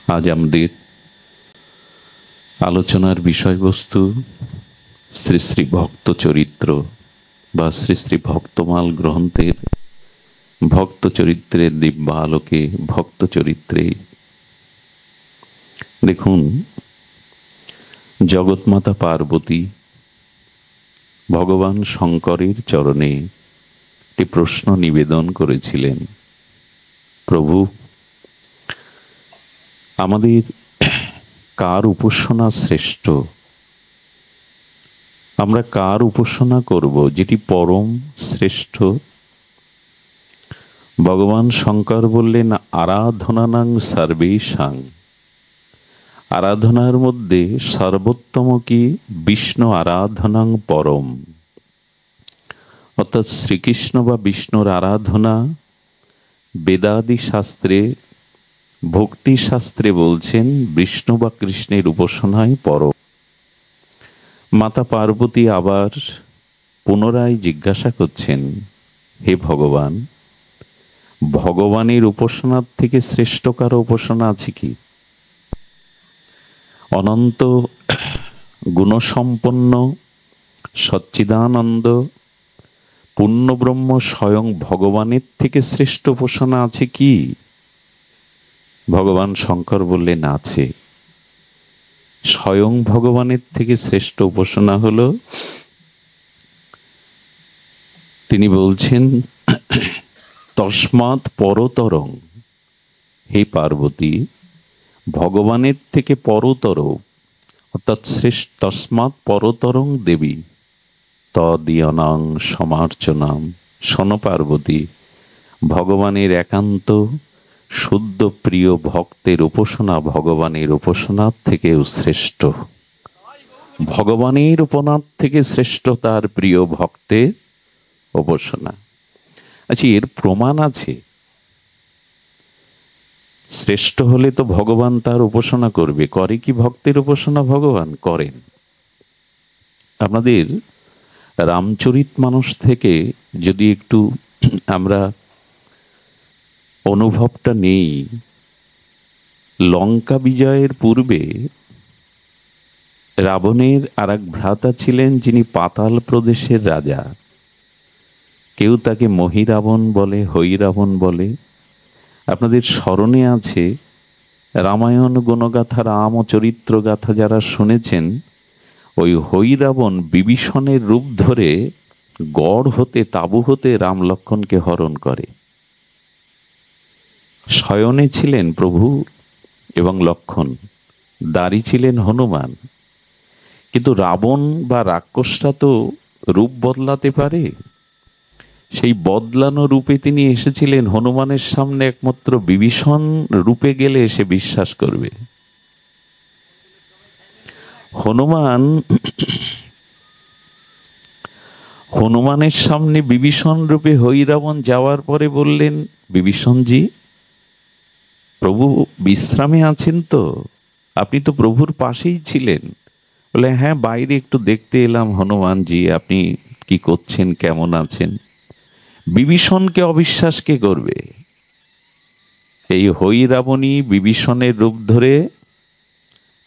আজ আমাদের আলোচনার বিষয়বস্তু শ্রী শ্রী ভক্ত চরিত্র বা শ্রী শ্রী ভক্তমাল গ্রন্থের ভক্ত চরিত্রের দিব্য আলোকে ভক্ত চরিত্রে। দেখুন, জগৎমাতা পার্বতী ভগবান শঙ্করের চরণে একটি প্রশ্ন নিবেদন করেছিলেন, প্রভু, আমাদের কার উপাসনা শ্রেষ্ঠ? আমরা কার উপাসনা করব যেটি পরম শ্রেষ্ঠ? ভগবান শঙ্কর বললেন, আরাধনানাং সর্বেষাং। আরাধনার মধ্যে সর্বোত্তম কি? বিষ্ণু আরাধনাং পরম। অর্থাৎ শ্রীকৃষ্ণ বা বিষ্ণুর আরাধনা বেদাদি শাস্ত্রে, ভক্তি শাস্ত্রে বলছেন বিষ্ণু বা কৃষ্ণের উপাসনায় পরম। মাতা পার্বতী আবার পুনরায় জিজ্ঞাসা করছেন, হে ভগবান, ভগবানের উপাসনার থেকে শ্রেষ্ঠ কারো উপাসনা আছে কি? অনন্ত গুণসম্পন্ন সচ্চিদানন্দ পূর্ণব্রহ্ম স্বয়ং ভগবানের থেকে শ্রেষ্ঠ উপাসনা আছে কি? ভগবান শঙ্কর বললেন, আছে। স্বয়ং ভগবানের থেকে শ্রেষ্ঠ উপাসনা হলো, তিনি বলছেন, তস্মাৎ পরতরং। হে পার্বতী, ভগবানের থেকে পরতর অর্থাৎ শ্রেষ্ঠ, তস্মাৎ পরতরং দেবী তদীয়নাং সমার্চনাম। শোন পার্বতী, ভগবানের একান্ত শুদ্ধ প্রিয় ভক্তের উপাসনা ভগবানের উপাসনার থেকেও শ্রেষ্ঠ। ভগবানের উপাসনার থেকে শ্রেষ্ঠ তার প্রিয় ভক্তের উপাসনা। আচ্ছা, এর প্রমাণ আছে? শ্রেষ্ঠ হলে তো ভগবান তার উপাসনা করবে। করে কি ভক্তের উপাসনা? ভগবান করেন। আপনাদের রামচরিতমানস থেকে যদি একটু আমরা অনুভবটা নেই, লঙ্কা বিজয়ের পূর্বে রাবণের আর এক ভ্রাতা ছিলেন, যিনি পাতাল প্রদেশের রাজা। কেউ তাকে মহিরাবণ বলে, হৈরাবণ বলে। আপনাদের স্মরণে আছে রামায়ণ গুণগাথা, রাম চরিত্র গাথা যারা শুনেছেন, ওই হৈরাবণ বিভীষণের রূপ ধরে গড় হতে, তাঁবু হতে রাম লক্ষ্মণকে হরণ করে। শয়নে ছিলেন প্রভু এবং লক্ষ্মণ, দাঁড়ি ছিলেন হনুমান। কিন্তু রাবণ বা রাক্ষসটা তো রূপ বদলাতে পারে। সেই বদলানো রূপে তিনি এসেছিলেন হনুমানের সামনে, একমাত্র বিভীষণ রূপে গেলে সে বিশ্বাস করবে। হনুমানের সামনে বিভীষণ রূপে হৈরাবণ যাওয়ার পরে বললেন, বিভীষণজি, প্রভু বিশ্রামে আছেন তো? আপনি তো প্রভুর পাশেই ছিলেন। বলে, হ্যাঁ, বাইরে একটু দেখতে এলাম হনুমানজি, আপনি কি করছেন, কেমন আছেন। বিভীষণকে অবিশ্বাস কে করবে? এই হৈরাবণী বিভীষণের রূপ ধরে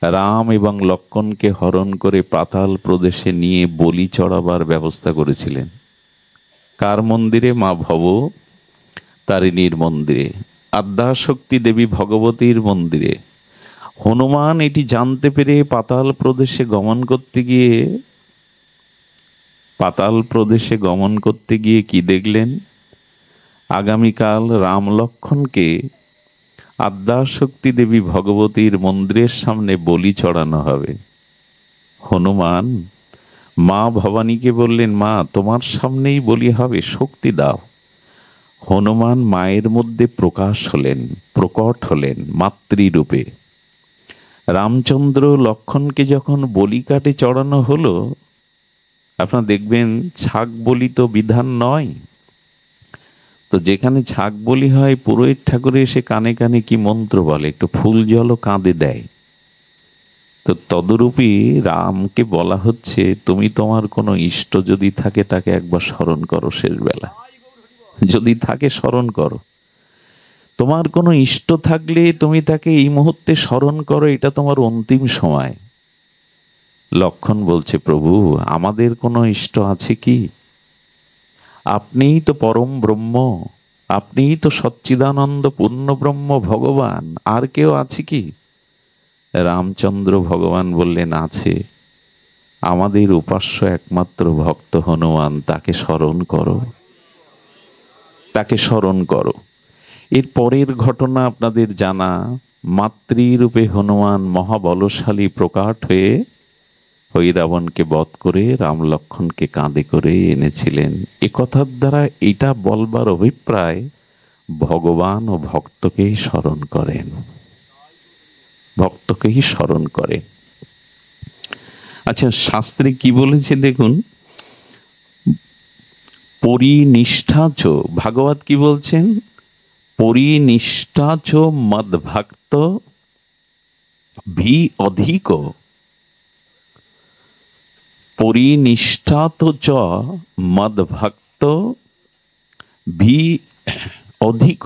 রাম এবং লক্ষ্মণকে হরণ করে পাতাল প্রদেশে নিয়ে বলি চড়াবার ব্যবস্থা করেছিলেন। কার মন্দিরে? মা ভব তারিণীর মন্দিরে, আদ্যাশক্তি দেবী ভগবতীর মন্দিরে। হনুমান এটি জানতে পেরে পাতাল প্রদেশে গমন করতে গিয়ে কি দেখলেন? আগামীকাল রাম লক্ষ্মণকে আদ্যাশক্তি দেবী ভগবতীর মন্দিরের সামনে বলি চড়ানো হবে। হনুমান মা ভবানীকে বললেন, মা, তোমার সামনেই বলি হবে, শক্তি দাও। হনুমান মায়ের মধ্যে প্রকট হলেন মাতৃরূপে। রামচন্দ্র লক্ষ্মণকে যখন বলি কাটে চড়ানো হলো, আপনারা দেখবেন ছাগ বলি তো বিধান নয়, তো যেখানে ছাগ বলি হয়, পুরোহিত ঠাকুর এসে কানে কানে কি মন্ত্র বলে, একটু ফুল জলও কাঁধে দেয়। তো তদরূপী রামকে বলা হচ্ছে, তুমি তোমার কোনো ইষ্ট যদি থাকে তাকে একবার স্মরণ করো, শেষ বেলা যদি থাকে স্মরণ করো। তোমার কোনো ইষ্ট থাকলে তুমি তাকে এই মুহূর্তে স্মরণ করো, এটা তোমার অন্তিম সময়। লক্ষ্মণ বলছে, প্রভু আমাদের কোনো ইষ্ট আছে কি? আপনিই তো পরম ব্রহ্ম, আপনিই তো সচ্চিদানন্দ পূর্ণ ব্রহ্ম ভগবান, আর কেউ আছে কি? রামচন্দ্র ভগবান বললেন, আছে, আমাদের উপাস্য একমাত্র ভক্ত হনুমান, তাকে স্মরণ করো, তাকে স্মরণ করো। এর পরের ঘটনা আপনাদের জানা, মাতৃরূপে হনুমান মহাবলশালী প্রকাট হয়ে রাবণকে বধ করে রাম লক্ষ্মণকে কাঁধে করে এনেছিলেন। এ কথার দ্বারা এটা বলবার অভিপ্রায়, ভগবান ও ভক্তকেই স্মরণ করেন, ভক্তকেই স্মরণ করে। আচ্ছা, শাস্ত্রে কি বলেছে দেখুন, পরিনিষ্ঠাচ, ভাগবত কি বলছেন? পরিনিষ্ঠাচ মদ্ভক্ত ভি অধিক, পরিনিষ্ঠাত চ মদ্ভক্ত ভি অধিক।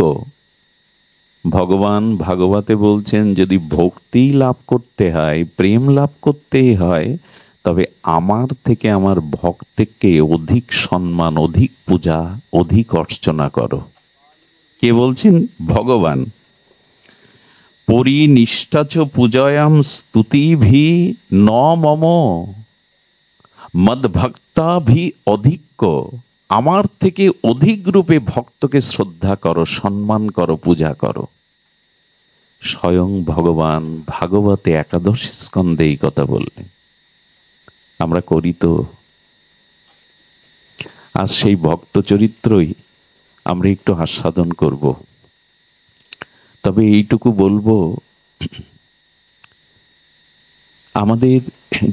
ভগবান ভাগবতে বলছেন, যদি ভক্তি লাভ করতে হয়, প্রেম লাভ করতে হয়, তবে আমার থেকে আমার ভক্তকে অধিক সম্মান, অধিক পূজা, অধিক অর্চনা করো। কে বলছেন? ভগবান। পরিনিষ্ঠাচ পূজয়াম স্তুতিভি ন মম মদ্ভক্তাভি অধিক, আমার থেকে অধিক রূপে ভক্তকে শ্রদ্ধা করো, সম্মান করো, পূজা করো। স্বয়ং ভগবান ভাগবতে একাদশ স্কন্ধে এই কথা বললেন। আমরা করি তো? আজ সেই ভক্ত চরিত্রই আমরা একটু আস্বাদন করব। তবে এইটুকু বলবো, আমাদের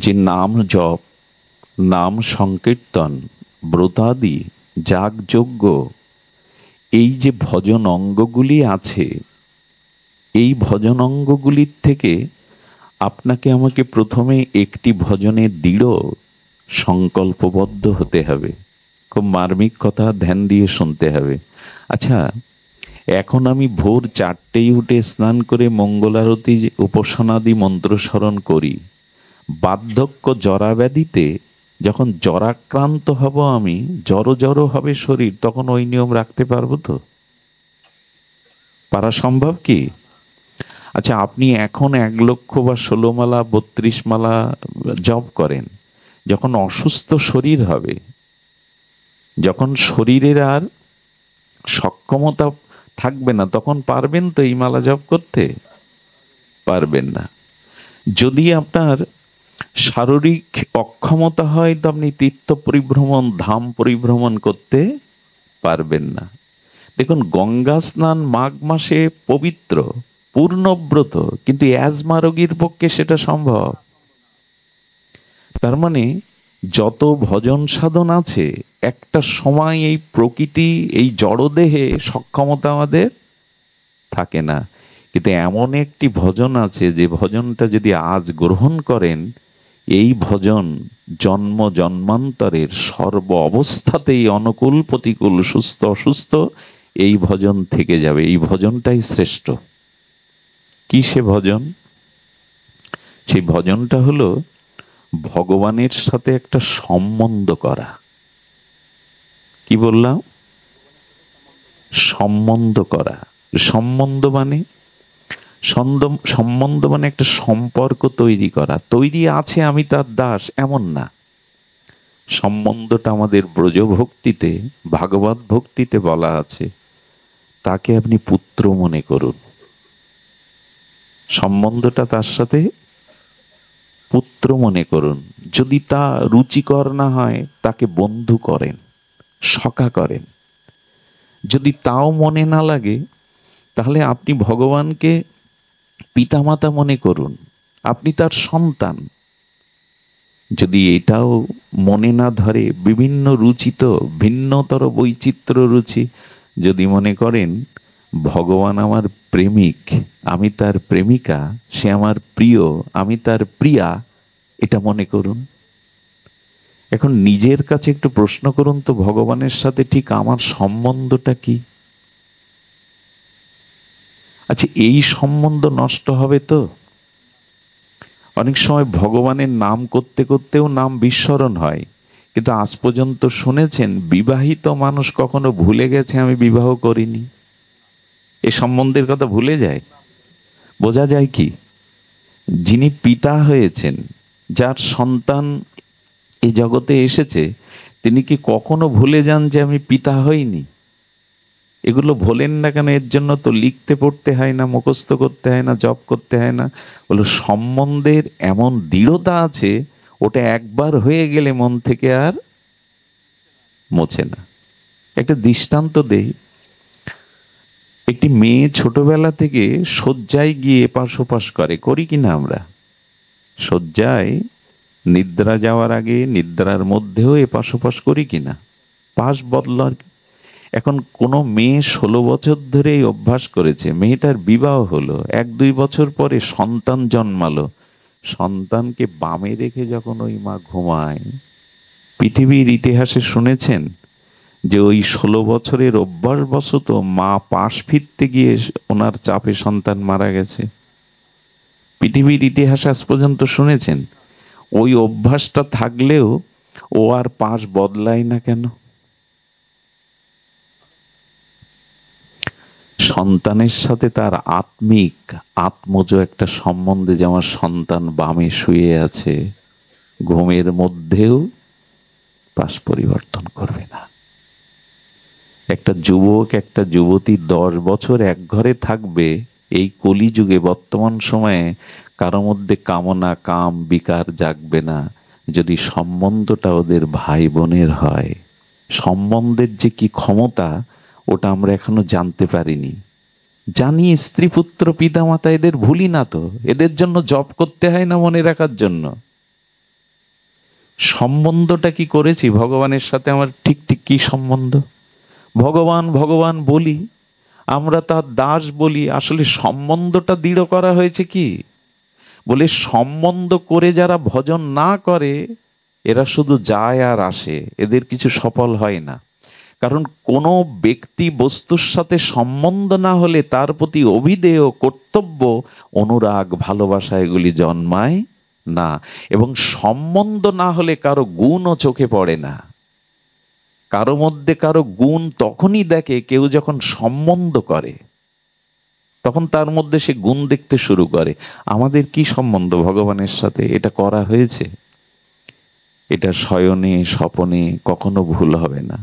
যে নাম জপ, নাম সংকীর্তন, ব্রতাদি, যাগযজ্ঞ, এই যে ভজন অঙ্গগুলি আছে, এই ভজন অঙ্গগুলির থেকে আপনাকে আমাকে প্রথমে একটি ভজনে দৃঢ় সংকল্পবদ্ধ হতে হবে। খুব মার্মিক কথা, ধ্যান দিয়ে শুনতে হবে। আচ্ছা, এখন আমি ভোর 4টেই উঠে স্নান করে মঙ্গলারতি উপাসনাদি মন্ত্র স্মরণ করি। বার্ধক্য জরাব্যাধিতে যখন জরাক্রান্ত হব, আমি জড়ো হবে শরীর, তখন ওই নিয়ম রাখতে পারবো তো? পারা সম্ভব কি? আচ্ছা, আপনি এখন 1 লক্ষ বা 16 মালা 32 মালা জপ করেন, যখন অসুস্থ শরীর হবে, যখন শরীরের আর সক্ষমতা থাকবে না, তখন পারবেন তো এই মালা জপ করতে? পারবেন না। যদি আপনার শারীরিক অক্ষমতা হয়, তো আপনি তীর্থ পরিভ্রমণ, ধাম পরিভ্রমণ করতে পারবেন না। দেখুন, গঙ্গা স্নান মাঘ মাসে পবিত্র, পূর্ণব্রত, কিন্তু অ্যাজমা রোগীর পক্ষে সেটা সম্ভব। তার মানে যত ভজন সাধন আছে, একটা সময় এই প্রকৃতি, এই জড়দেহে সক্ষমতা আমাদের থাকে না। কিন্তু এমন একটি ভজন আছে, যে ভজনটা যদি আজ গ্রহণ করেন, এই ভজন জন্ম জন্মান্তরের সর্ব অবস্থাতেই অনুকূল প্রতিকূল, সুস্থ অসুস্থ, এই ভজন থেকে যাবে। এই ভজনটাই শ্রেষ্ঠ। কি সে ভজন? সেই ভজনটা হলো ভগবানের সাথে একটা সম্বন্ধ করা। কি বললাম? সম্বন্ধ করা। সম্বন্ধ মানে সম্বন্ধ মানে একটা সম্পর্ক তৈরি করা। তৈরি আছে, আমি তার দাস, এমন না। সম্বন্ধটা আমাদের ব্রজ ভক্তিতে, ভাগবত ভক্তিতে বলা আছে, তাকে আপনি পুত্র মনে করুন। সম্বন্ধটা তার সাথে পুত্র মনে করুন। যদি তা রুচিকর না হয়, তাকে বন্ধু করেন, সখা করেন। যদি তাও মনে না লাগে, তাহলে আপনি ভগবানকে পিতামাতা মনে করুন, আপনি তার সন্তান। যদি এটাও মনে না ধরে, বিভিন্ন রুচিত ভিন্নতর বৈচিত্র্য রুচি যদি মনে করেন, ভগবান আমার প্রেমিক, আমি তার প্রেমিকা, সে আমার প্রিয়, আমি তার প্রিয়া, এটা মনে করুন। এখন নিজের কাছে একটু প্রশ্ন করুন তো, ভগবানের সাথে ঠিক আমার সম্বন্ধটা কি? আচ্ছা, এই সম্বন্ধ নষ্ট হবে তো? অনেক সময় ভগবানের নাম করতে করতেও নাম বিস্মরণ হয়, কিন্তু আজ পর্যন্ত শুনেছেন বিবাহিত মানুষ কখনো ভুলে গেছে আমি বিবাহ করিনি? এ সম্বন্ধের কথা ভুলে যায়? বোঝা যায় কি, যিনি পিতা হয়েছেন, যার সন্তান এই জগতে এসেছে, তিনি কি কখনো ভুলে যান যে আমি পিতা হইনি? এগুলো ভোলেন না কেন? এর জন্য তো লিখতে পড়তে হয় না, মুখস্থ করতে হয় না, জপ করতে হয় না। বলো, সম্বন্ধের এমন দৃঢ়তা আছে, ওটা একবার হয়ে গেলে মন থেকে আর মোছে না। একটা দৃষ্টান্ত দেই। একটি মেয়ে ছোটবেলা থেকে শয্যায় গিয়ে এপাশ ওপাশ করে, করি কিনা আমরা? শয্যায় নিদ্রা যাওয়ার আগে, নিদ্রার মধ্যেও এপাশ ওপাশ করি কিনা? পাশ বদলার। এখন কোনো মেয়ে 16 বছর ধরে এই অভ্যাস করেছে, মেয়েটার বিবাহ হলো, 1-2 বছর পরে সন্তান জন্মালো, সন্তানকে বামে রেখে যখন ওই মা ঘুমায়, পৃথিবীর ইতিহাসে শুনেছেন যে ওই 16 বছরের অভ্যাসবশত মা পাশ ফিরতে গিয়ে ওনার চাপে সন্তান মারা গেছে? পৃথিবীর ইতিহাস আজ পর্যন্ত শুনেছেন? ওই অভ্যাসটা থাকলেও ও আর পাশ বদলায় না কেন? সন্তানের সাথে তার আত্মিক আত্মজ একটা সম্বন্ধে, যে আমার সন্তান বামে শুয়ে আছে, ঘুমের মধ্যেও পাশ পরিবর্তন করবে না। একটা যুবক একটা যুবতী 10 বছর এক ঘরে থাকবে, এই কলিযুগে বর্তমান সময়ে কারো মধ্যে কামনা কাম বিকার জাগবে না, যদি সম্বন্ধটা ওদের ভাই বোনের হয়। সম্বন্ধের যে কি ক্ষমতা, ওটা আমরা এখনো জানতে পারিনি। জানি স্ত্রী পুত্র পিতা মাতা, এদের ভুলি না তো, এদের জন্য জপ করতে হয় না মনে রাখার জন্য? সম্বন্ধটা কি করেছি ভগবানের সাথে আমার? ঠিক ঠিক কি সম্বন্ধ? ভগবান ভগবান বলি, আমরা তার দাস বলি, আসলে সম্বন্ধটা দৃঢ় করা হয়েছে কি? বলে সম্বন্ধ করে যারা ভজন না করে, এরা শুধু যায় আর আসে, এদের কিছু সফল হয় না। কারণ কোনো ব্যক্তি বস্তুর সাথে সম্বন্ধ না হলে তার প্রতি অভিধেয়, কর্তব্য, অনুরাগ, ভালোবাসা এগুলি জন্মায় না। এবং সম্বন্ধ না হলে কারো গুণও চোখে পড়ে না। কারো মধ্যে কারো গুণ তখনই দেখে কেউ যখন সম্বন্ধ করে, তখন তার মধ্যে সে গুণ দেখতে শুরু করে। আমাদের কি সম্বন্ধ ভগবানের সাথে? এটা করা হয়েছে? এটা শয়নে স্বপনে কখনো ভুল হবে না।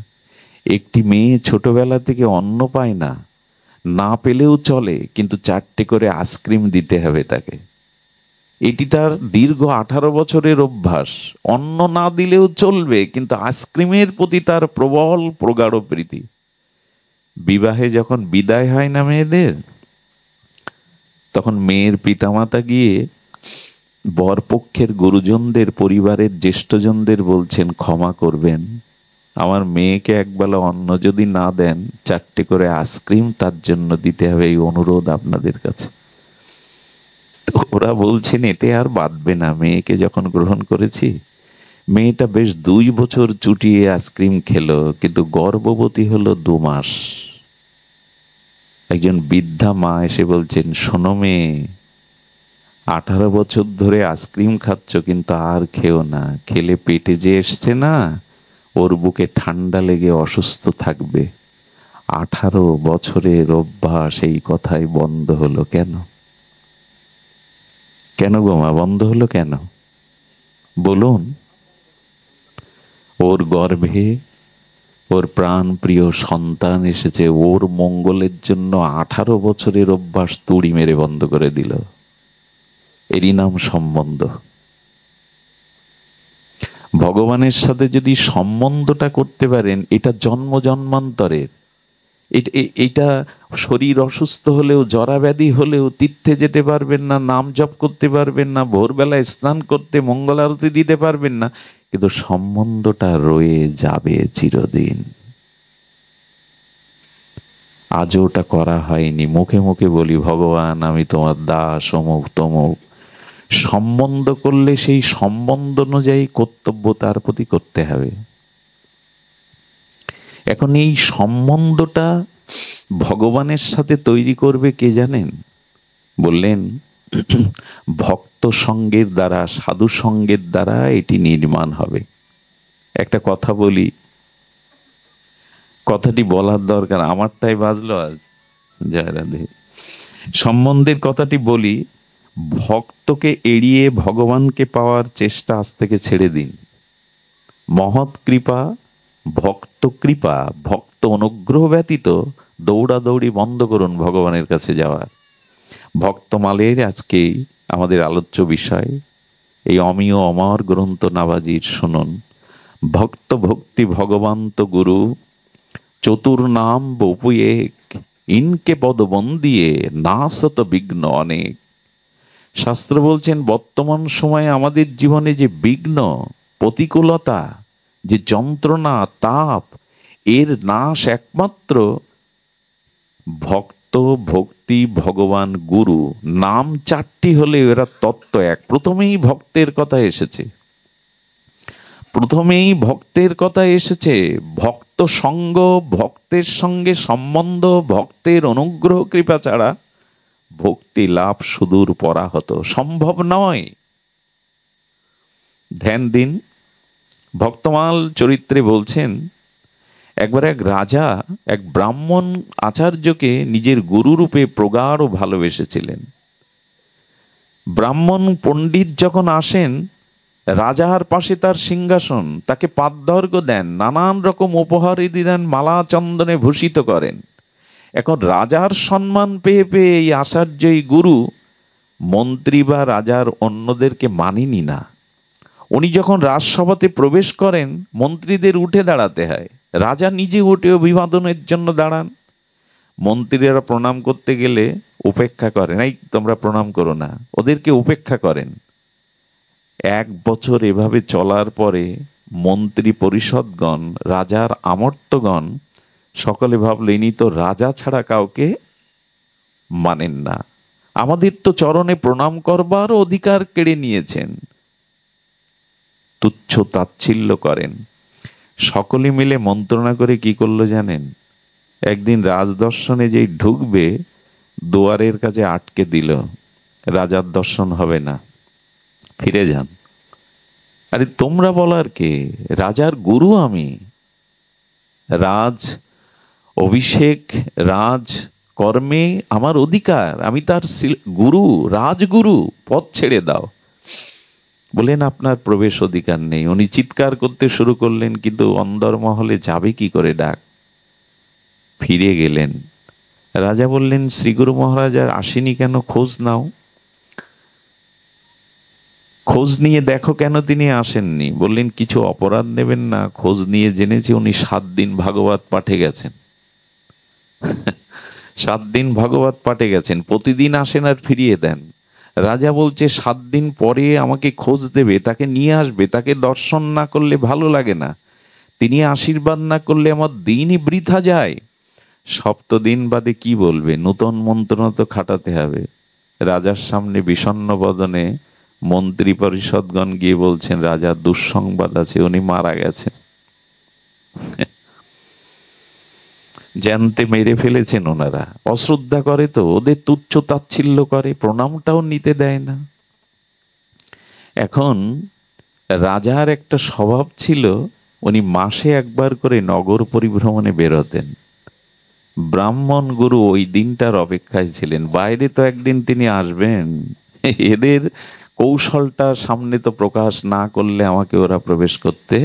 একটি মেয়ে ছোটবেলা থেকে অন্ন পায় না, না পেলেও চলে, কিন্তু 4টে করে আইসক্রিম দিতে হবে তাকে। এটি তার দীর্ঘ 18 বছরের অভ্যাস। অন্ন না দিলেও চলবে, কিন্তু আইসক্রিমের প্রতি তার প্রবল প্রগাঢ় প্রীতি। বিবাহে যখন বিদায় হয় না মেয়েদের, তখন মেয়ের পিতামাতা গিয়ে বরপক্ষের গুরুজনদের, পরিবারের জ্যেষ্ঠজনদের বলছেন, ক্ষমা করবেন, আমার মেয়েকে একবেলা অন্ন যদি না দেন, 4টে করে আইসক্রিম তার জন্য দিতে হবে, এই অনুরোধ আপনাদের কাছে। ওরা বলছেন এতে আর বাঁধবে না, মেয়েকে যখন গ্রহণ করেছি। মেয়েটা বেশ 2 বছর চুটিয়ে আইসক্রিম খেলো, কিন্তু গর্ভবতী হলো 2 মাস। একজন বৃদ্ধা মা এসে বলছেন, শোনো মেয়ে, 18 বছর ধরে আইসক্রিম খাচ্ছ, কিন্তু আর খেও না, খেলে পেটে যে এসছে না, ওর বুকে ঠান্ডা লেগে অসুস্থ থাকবে। 18 বছরের অভ্যাস, এই কথাই বন্ধ হলো কেন? কেন গো মা, বন্ধ হলো কেন বলুন? ওর গর্ভে ওর প্রাণ প্রিয় সন্তান এসেছে, ওর মঙ্গলের জন্য 18 বছরের অভ্যাস তুড়ি মেরে বন্ধ করে দিল। এরই নাম সম্বন্ধ। ভগবানের সাথে যদি সম্বন্ধটা করতে পারেন, এটা জন্ম জন্মান্তরের। এটা শরীর অসুস্থ হলেও, জরা ব্যাধি হলেও তীর্থে যেতে পারবেন না, নাম জপ করতে পারবেন না, ভোরবেলায় স্নান করতে, মঙ্গল আরতি দিতে পারবেন না, কিন্তু সম্বন্ধটা রয়ে যাবে চিরদিন। আজও ওটা করা হয়নি। মুখে মুখে বলি, ভগবান আমি তোমার দাস, অমুক তমুক। সম্বন্ধ করলে সেই সম্বন্ধ অনুযায়ী কর্তব্য তার প্রতি করতে হবে। এখন এই সম্বন্ধটা ভগবানের সাথে তৈরি করবে কে জানেন? বললেন ভক্ত সঙ্গের দ্বারা, সাধু সঙ্গের দ্বারা এটি নির্মাণ হবে। একটা কথা বলি, কথাটি বলার দরকার, আমারটাই বাজলো আজ। জয় রাধে। সম্বন্ধের কথাটি বলি, ভক্তকে এড়িয়ে ভগবানকে পাওয়ার চেষ্টা আজ থেকে ছেড়ে দিন। মহৎ কৃপা, ভক্ত কৃপা, ভক্ত অনুগ্রহ ব্যতীত দৌড়াদৌড়ি বন্ধ করুন ভগবানের কাছে যাওয়ার। ভক্তমালের আজকে আমাদের আলোচ্য বিষয় এই অমিয় অমর গ্রন্থ নাবাজির শুনুন। ভক্ত ভক্তি ভগবন্ত গুরু, চতুর নাম বপু এক, ইনকে পদবন্দিয়ে নাসত বিঘ্ন অনেক। শাস্ত্র বলছেন বর্তমান সময়ে আমাদের জীবনে যে বিঘ্ন, প্রতিকূলতা, যে যন্ত্রণা, তাপ, এর নাশ একমাত্র ভক্ত ভক্তি ভগবান গুরু নাম চারটি হলে এরা তত্ত্ব এক। প্রথমেই ভক্তের কথা এসেছে, প্রথমেই ভক্তের কথা এসেছে। ভক্ত সঙ্গ, ভক্তের সঙ্গে সম্বন্ধ, ভক্তের অনুগ্রহ কৃপা ছাড়া ভক্তি লাভ সুদূর পরাহত, সম্ভব নয়। ধ্যান দিন। ভক্তমাল চরিত্রে বলছেন একবার এক রাজা এক ব্রাহ্মণ আচার্যকে নিজের গুরুরূপে প্রগাঢ় ভালোবেসেছিলেন। ব্রাহ্মণ পণ্ডিত যখন আসেন, রাজার পাশে তার সিংহাসন, তাকে পাদ্যর্ঘ্য দেন, নানান রকম উপহার দেন, মালা চন্দনে ভূষিত করেন। এখন রাজার সম্মান পেয়ে পেয়ে এই আচার্য, এই গুরু, মন্ত্রী বা রাজার অন্যদেরকে মানেনি না। উনি যখন রাজসভাতে প্রবেশ করেন, মন্ত্রীদের উঠে দাঁড়াতে হয়, রাজা নিজে উঠে অভিবাদনের জন্য দাঁড়ান। মন্ত্রীরা প্রণাম করতে গেলে উপেক্ষা করেন, এই তোমরা প্রণাম করো না, ওদেরকে উপেক্ষা করেন। 1 বছর এভাবে চলার পরে মন্ত্রী পরিষদগণ, রাজার আমর্তগণ সকলে ভাবল ইনি তো রাজা ছাড়া কাউকে মানেন না, আমাদের তো চরণে প্রণাম করবার অধিকার কেড়ে নিয়েছেন। তুচ্ছ তাচ্ছিল্য করেন। সকলে মিলে মন্ত্রণা করে কি করলো জানেন? একদিন রাজদর্শনে যেই ঢুকবে, দুয়ারের কাছে আটকে দিল, রাজার দর্শন হবে না, ফিরে যান। আরে তোমরা বলার কে? রাজার গুরু আমি, রাজ অভিষেক, রাজ কর্মে আমার অধিকার, আমি তার গুরু, রাজগুরু, পথ ছেড়ে দাও। বলেন আপনার প্রবেশ অধিকার নেই। উনি চিৎকার করতে শুরু করলেন, কিন্তু অন্দরমহলে যাবে কি করে ডাক? ফিরে গেলেন। রাজা বললেন শ্রীগুরু মহারাজ আর আসেনি কেন, খোঁজ নাও, খোঁজ নিয়ে দেখো কেন তিনি আসেননি। বললেন কিছু অপরাধ নেবেন না, খোঁজ নিয়ে জেনেছি উনি 7 দিন ভাগবত পাঠে গেছেন। 7 দিন ভাগবত পাঠে গেছেন, প্রতিদিন আসেন আর ফিরিয়ে দেন। রাজা বলছে 7 দিন পরে আমাকে খোঁজ দেবে, তাকে নিয়ে আসবে, তাকে দর্শন না করলে ভালো লাগে না, তিনি আশীর্বাদ না করলে আমার দিনই বৃথা যায়। 7 দিন বাদে কি বলবে? নূতন মন্ত্রণা তো খাটাতে হবে। রাজার সামনে বিষণ্ণ বদনে মন্ত্রী পরিষদগণ গিয়ে বলছেন রাজার দুঃসংবাদ আছে, উনি মারা গেছেন। জানতে মেরে ফেলেছেন ওনারা। অশ্রদ্ধা করে তো, ওদের তুচ্ছ তাচ্ছিল্য করে, প্রণামটাও নিতে দেয় না। এখন রাজার একটা স্বভাব ছিল, উনি মাসে একবার করে নগর পরিভ্রমণে বেরোতেন। ব্রাহ্মণ গুরু ওই দিনটার অপেক্ষায় ছিলেন, বাইরে তো একদিন তিনি আসবেন, এদের কৌশলটা সামনে তো প্রকাশ না করলে আমাকে ওরা প্রবেশ করতে।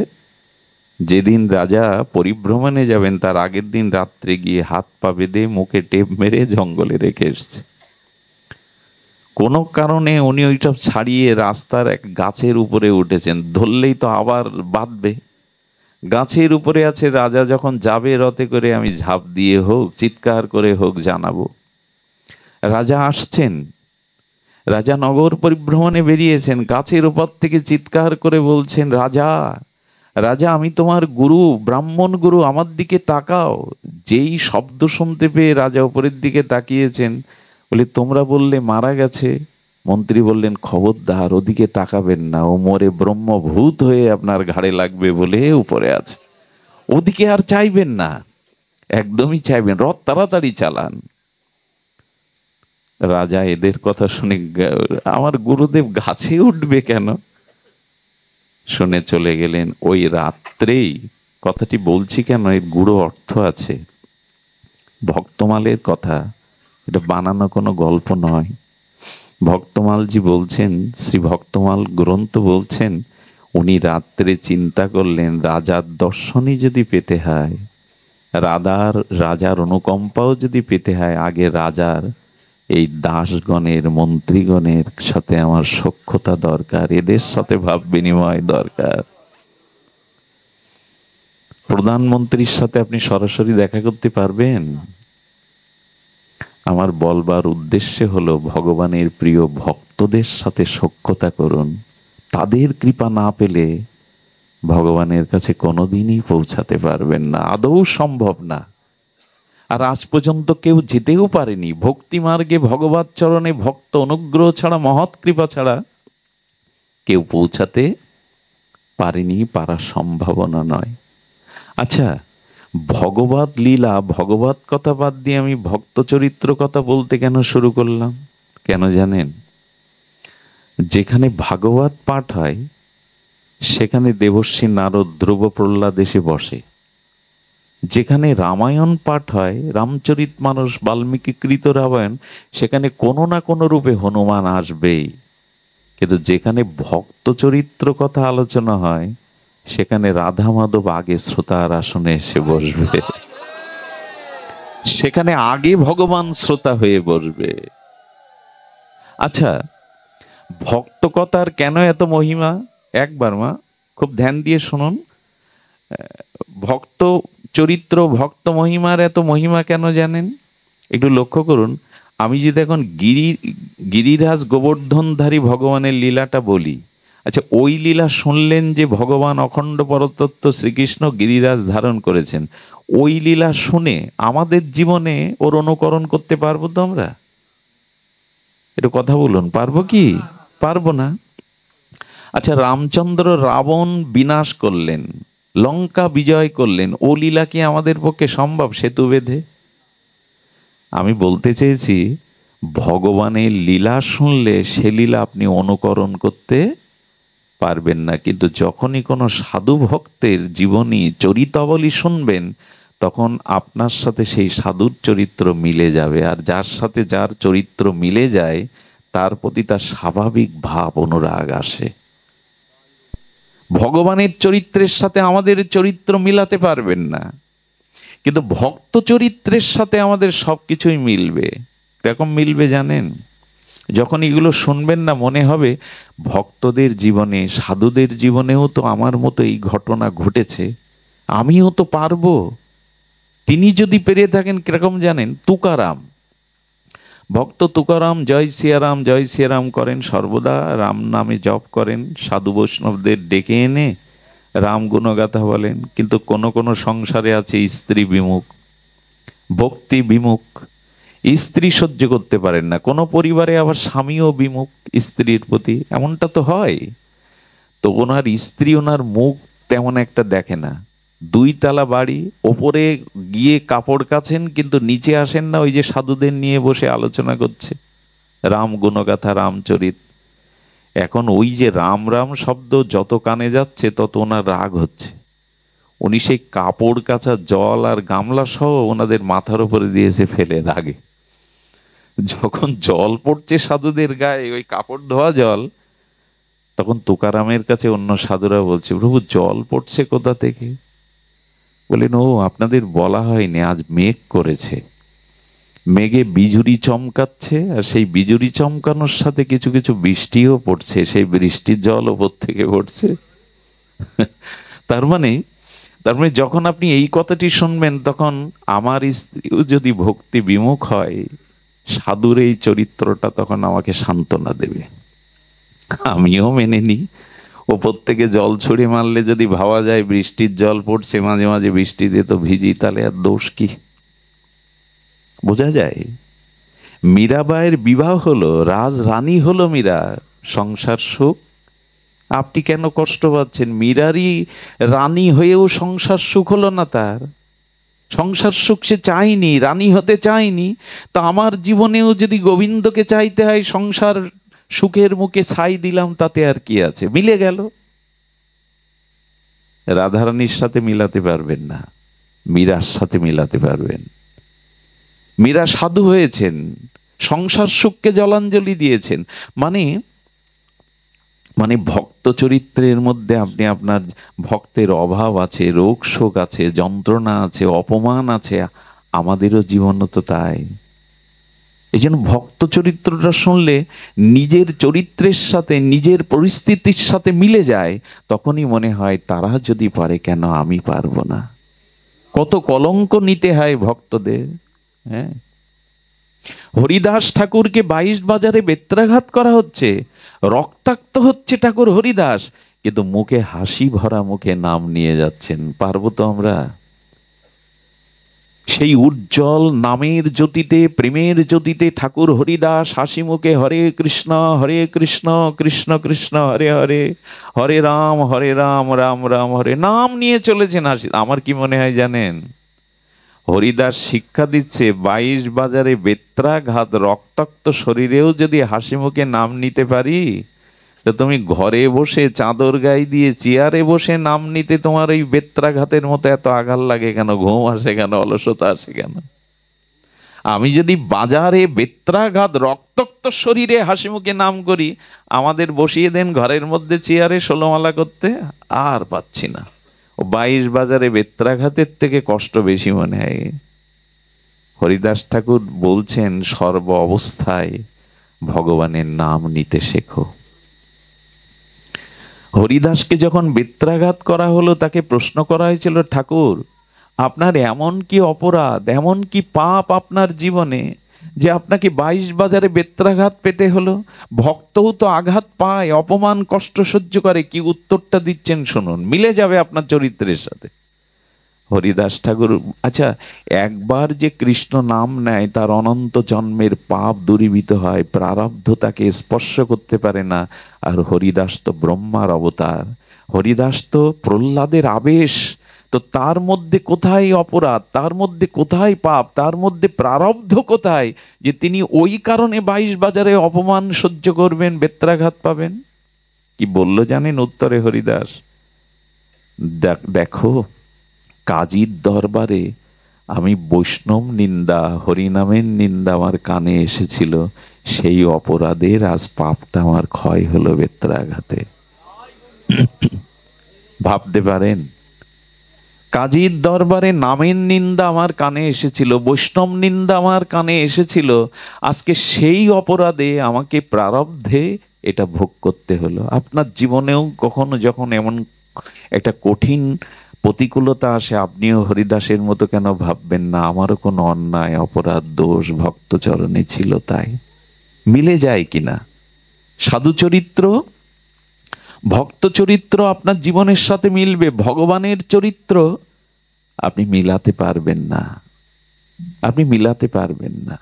যেদিন রাজা পরিভ্রমণে যাবেন তার আগের দিন রাত্রে গিয়ে হাত পা বেঁধে মুখে টেপ মেরে জঙ্গলে রেখে এসছে। কোনো কারণে উনি ওইসব ছাড়িয়ে রাস্তার এক গাছের উপরে উঠেছেন, ধরলেই তো আবার বাঁধবে। গাছের উপরে আছে, রাজা যখন যাবে রথে করে আমি ঝাঁপ দিয়ে হোক, চিৎকার করে হোক জানাবো। রাজা আসছেন, রাজা নগর পরিভ্রমণে বেরিয়েছেন, গাছের উপর থেকে চিৎকার করে বলছেন রাজা, রাজা আমি তোমার গুরু, ব্রাহ্মণ গুরু, আমার দিকে তাকাও। যেই শব্দ শুনতে পেয়ে রাজা উপরের দিকে তাকিয়েছেন, বলে তোমরা বললে মারা গেছে। মন্ত্রী বললেন খবরদার ওদিকে তাকাবেন না, ও মরে ব্রহ্মভূত হয়ে আপনার ঘাড়ে লাগবে বলে উপরে আছে, ওদিকে আর চাইবেন না। একদমই চাইবেন, রথ তাড়াতাড়ি চালান। রাজা এদের কথা শুনে, আমার গুরুদেব গাছে উঠবে কেন, শুনে চলে গেলেন। ওই রাত্রেই, কথাটি বলছি কেন, এর গূঢ় অর্থ আছে। ভক্তমালের কথা, এটা বানানো কোনো গল্প নয়। ভক্তমালজি বলছেন, শ্রী ভক্তমাল গ্রন্থ বলছেন, উনি রাত্রে চিন্তা করলেন রাজার দর্শনই যদি পেতে হয়, রাজার অনুকম্পাও যদি পেতে হয়, আগে রাজার এই দাসগণের, মন্ত্রীগণের সাথে আমার সখ্যতা দরকার, এদের সাথে ভাব বিনিময় দরকার। প্রধানমন্ত্রীর সাথে আপনি সরাসরি দেখা করতে পারবেন? আমার বলবার উদ্দেশ্য হলো, ভগবানের প্রিয় ভক্তদের সাথে সখ্যতা করুন। তাদের কৃপা না পেলে ভগবানের কাছে কোনোদিনই পৌঁছাতে পারবেন না, আদৌ সম্ভব না। আর আজ পর্যন্ত কেউ যেতেও পারেনি ভক্তি মার্গে, ভগবত চরণে ভক্ত অনুগ্রহ ছাড়া, মহৎ কৃপা ছাড়া কেউ পৌঁছাতে পারেনি, পারার সম্ভাবনা নয়। আচ্ছা, ভগবত লীলা, ভগবত কথা বাদ দিয়ে আমি ভক্ত চরিত্র কথা বলতে কেন শুরু করলাম? কেন জানেন? যেখানে ভাগবত পাঠ হয় সেখানে দেবর্ষী নারদ, ধ্রুব, প্রহ্লাদ এসে বসে। যেখানে রামায়ণ পাঠ হয়, রামচরিত মানস, বাল্মীকি কৃত রামায়ণ, সেখানে কোনো না কোনো রূপে হনুমান আসবেই। কিন্তু যেখানে ভক্ত চরিত্র কথা আলোচনা হয়, সেখানে রাধা মাধব আগে শ্রোতার আসনে এসে বসবে। সেখানে আগে ভগবান শ্রোতা হয়ে বসবে। আচ্ছা, ভক্ত কথার কেন এত মহিমা? একবার মা খুব ধ্যান দিয়ে শুনুন। ভক্ত চরিত্র, ভক্ত মহিমার এত মহিমা কেন জানেন? একটু লক্ষ্য করুন। আমি যদি এখন গিরিরাজ গোবর্ধনধারী ভগবানের লীলাটা বলি, আচ্ছা ওই লীলা শুনলেন যে ভগবান অখণ্ড পরতত্ত্ব শ্রীকৃষ্ণ গিরিরাজ ধারণ করেছেন, ওই লীলা শুনে আমাদের জীবনে ওর অনুকরণ করতে পারবো তো আমরা? একটু কথা বলুন, পারবো কি? পারবো না। আচ্ছা, রামচন্দ্র রাবণ বিনাশ করলেন, লঙ্কা বিজয় করলেন, ও লীলা কি আমাদের পক্ষে সম্ভব সেতু বেঁধে? আমি বলতে চেয়েছি, ভগবানের লীলা শুনলে সে লীলা আপনি অনুকরণ করতে পারবেন না, কিন্তু যখনই কোনো সাধু ভক্তের জীবনী চরিতাবলী শুনবেন, তখন আপনার সাথে সেই সাধুর চরিত্র মিলে যাবে। আর যার সাথে যার চরিত্র মিলে যায়, তার প্রতি তার স্বাভাবিক ভাব, অনুরাগ আসে। ভগবানের চরিত্রের সাথে আমাদের চরিত্র মিলাতে পারবেন না, কিন্তু ভক্ত চরিত্রের সাথে আমাদের সবকিছুই মিলবে। কিরকম মিলবে জানেন? যখন এগুলো শুনবেন না, মনে হবে ভক্তদের জীবনে, সাধুদের জীবনেও তো আমার মতো এই ঘটনা ঘটেছে, আমিও তো পারবো। তিনি যদি পেরে থাকেন, কিরকম জানেন? তুকারাম, ভক্ত তুকারাম জয় সিয়ারাম, জয় সিয়ারাম করেন, সর্বদা রাম নামে জপ করেন, সাধু বৈষ্ণবদের ডেকে এনে রাম গুণগাথা বলেন। কিন্তু কোন কোন সংসারে আছে স্ত্রী বিমুখ, ভক্তি বিমুখ, স্ত্রী সহ্য করতে পারেন না। কোনো পরিবারে আবার স্বামীও বিমুখ স্ত্রীর প্রতি, এমনটা তো হয়। তো ওনার স্ত্রী ওনার মুখ তেমন একটা দেখে না, 2 তলা বাড়ি, ওপরে গিয়ে কাপড় কাচেন, কিন্তু নিচে আসেন না, ওই যে সাধুদের নিয়ে বসে আলোচনা করছে রাম গুণগাথা, রামচরিত। এখন ওই যে রাম রাম শব্দ যত কানে যাচ্ছে, তত ওনার রাগ হচ্ছে। উনি সেই কাপড় কাচা জল আর গামলা সহ ওনাদের মাথার উপরে দিয়েছে ফেলে রাগে। যখন জল পড়ছে সাধুদের গায়ে, ওই কাপড় ধোয়া জল, তখন তুকারামের কাছে অন্য সাধুরা বলছে, প্রভু জল পড়ছে কোথা থেকে? বলেন, ও আপনাদের বলা হয়নি, আজ মেঘ করেছে, মেঘে বিজুরি চমকাচ্ছে, আর সেই বিজুরি চমকানোর সাথে কিছু কিছু বৃষ্টিও পড়ছে, সেই বৃষ্টির জল ওপর থেকে পড়ছে। তার মানে যখন আপনি এই কথাটি শুনবেন, তখন আমার স্ত্রীও যদি ভক্তি বিমুখ হয়, সাধুর এই চরিত্রটা তখন আমাকে সান্ত্বনা দেবে, আমিও মেনে নিই। ওপর থেকে জল ছুড়ে মারলে যদি ভাবা যায় বৃষ্টির জল পড়ছে, মাঝে মাঝে বৃষ্টি দিয়ে তো ভিজি, তাহলে আর দোষ কি? বোঝা যায়। মীরাবাইয়ের বিবাহ হলো, রাজ রানী হলো মীরা, সংসার সুখ। আপনি কেন কষ্ট পাচ্ছেন? মীরারই রানী হয়েও সংসার সুখ হলো না তার। সংসার সুখ সে চায়নি, রানী হতে চায়নি। তা আমার জীবনেও যদি গোবিন্দকে চাইতে হয়, সংসার সুখের মুখে ছাই দিলাম, তাতে আর কি আছে, মিলে গেল। রাধারানীর সাথে মিলাতে পারবেন না, মীরার সাথে মিলাতে পারবেন। মীরা সাধু হয়েছেন, সংসার সুখকে জলাঞ্জলি দিয়েছেন। মানে মানে ভক্ত চরিত্রের মধ্যে আপনি আপনার ভক্তের অভাব আছে, রোগ শোক আছে, যন্ত্রণা আছে, অপমান আছে। আমাদেরও জীবনও তো তাই। এই জন্য ভক্ত চরিত্রটা শুনলে নিজের চরিত্রের সাথে, নিজের পরিস্থিতির সাথে মিলে যায়। তখনই মনে হয় তারা যদি পারে, কেন আমি পারবো না। কত কলঙ্ক নিতে হয় ভক্তদের। হ্যাঁ, হরিদাস ঠাকুরকে 22 বাজারে বেত্রাঘাত করা হচ্ছে, রক্তাক্ত হচ্ছে ঠাকুর হরিদাস, কিন্তু মুখে হাসি ভরা মুখে নাম নিয়ে যাচ্ছেন। পারবো তো আমরা? সেই উজ্জ্বল নামের জ্যোতিতে, প্রেমের জ্যোতিতে ঠাকুর হরিদাস হাসি মুখে হরে কৃষ্ণ কৃষ্ণ কৃষ্ণ হরে হরে, হরে রাম রাম রাম হরে, নাম নিয়ে চলেছেন হাসি। আমার কি মনে হয় জানেন, হরিদাস শিক্ষা দিচ্ছে 22 বাজারে বেত্রাঘাত, রক্তাক্ত শরীরেও যদি হাসি মুখে নাম নিতে পারি, তো তুমি ঘরে বসে চাদর গায়ে দিয়ে চেয়ারে বসে নাম নিতে তোমার এই বেত্রাঘাতের মতো এত আঘাত লাগে কেন? ঘুম আসে কেন? অলসতা আসে কেন? আমি যদি বাজারে বেত্রাঘাত রক্তাক্ত শরীরে হাসি মুখে নাম করি, আমাদের বসিয়ে দেন ঘরের মধ্যে চেয়ারে ষোলমালা করতে, আর পাচ্ছি না। 22 বাজারে বেত্রাঘাতের থেকে কষ্ট বেশি মনে হয়। হরিদাস ঠাকুর বলছেন, সর্ব অবস্থায় ভগবানের নাম নিতে শেখো। হরিদাসকে যখন বেত্রাঘাত করা হলো, তাকে প্রশ্ন করা হয়েছিল, ঠাকুর আপনার এমন কি অপরাধ, এমন কি পাপ আপনার জীবনে যে আপনাকে 22 বাজারে বেত্রাঘাত পেতে হলো? ভক্তও তো আঘাত পায়, অপমান কষ্ট সহ্য করে। কি উত্তরটা দিচ্ছেন শুনুন, মিলে যাবে আপনার চরিত্রের সাথে। হরিদাস ঠাকুর, আচ্ছা, একবার যে কৃষ্ণ নাম নেয় তার অনন্ত জন্মের পাপ দূরীভূত হয়, প্রারব্ধ তাকে স্পর্শ করতে পারে না। আর হরিদাস তো ব্রহ্মার অবতার, হরিদাস তো প্রহ্লাদের আবেশ। তো তার মধ্যে কোথায় অপরাধ, তার মধ্যে কোথায় পাপ, তার মধ্যে প্রারব্ধ কোথায় যে তিনি ওই কারণে 22 বাজারে অপমান সহ্য করবেন, বেত্রাঘাত পাবেন? কি বলল জানেন উত্তরে হরিদাস? দেখো, কাজীর দরবারে আমি বৈষ্ণব নিন্দা, হরিনামের নিন্দা আমার কানে এসেছিল, সেই অপরাধের আজ পাপটা আমার ক্ষয় হলো বেত্রাঘাতে। ভাবতে পারেন, কাজীর দরবারে নামের নিন্দা আমার কানে এসেছিল, বৈষ্ণব নিন্দা আমার কানে এসেছিল, আজকে সেই অপরাধে আমাকে প্রারব্ধে এটা ভোগ করতে হলো। আপনার জীবনেও কখনো যখন এমন একটা কঠিন প্রতিকূলতা আসে, আপনিও হরিদাসের মতো কেন ভাববেন না, আমারও কোনো অন্যায় অপরাধ দোষ ভক্ত চরণে ছিল, তাই? মিলে যায় কিনা? সাধু চরিত্র, ভক্ত চরিত্র আপনার জীবনের সাথে মিলবে, ভগবানের চরিত্র আপনি মিলাতে পারবেন না, আপনি মিলাতে পারবেন না।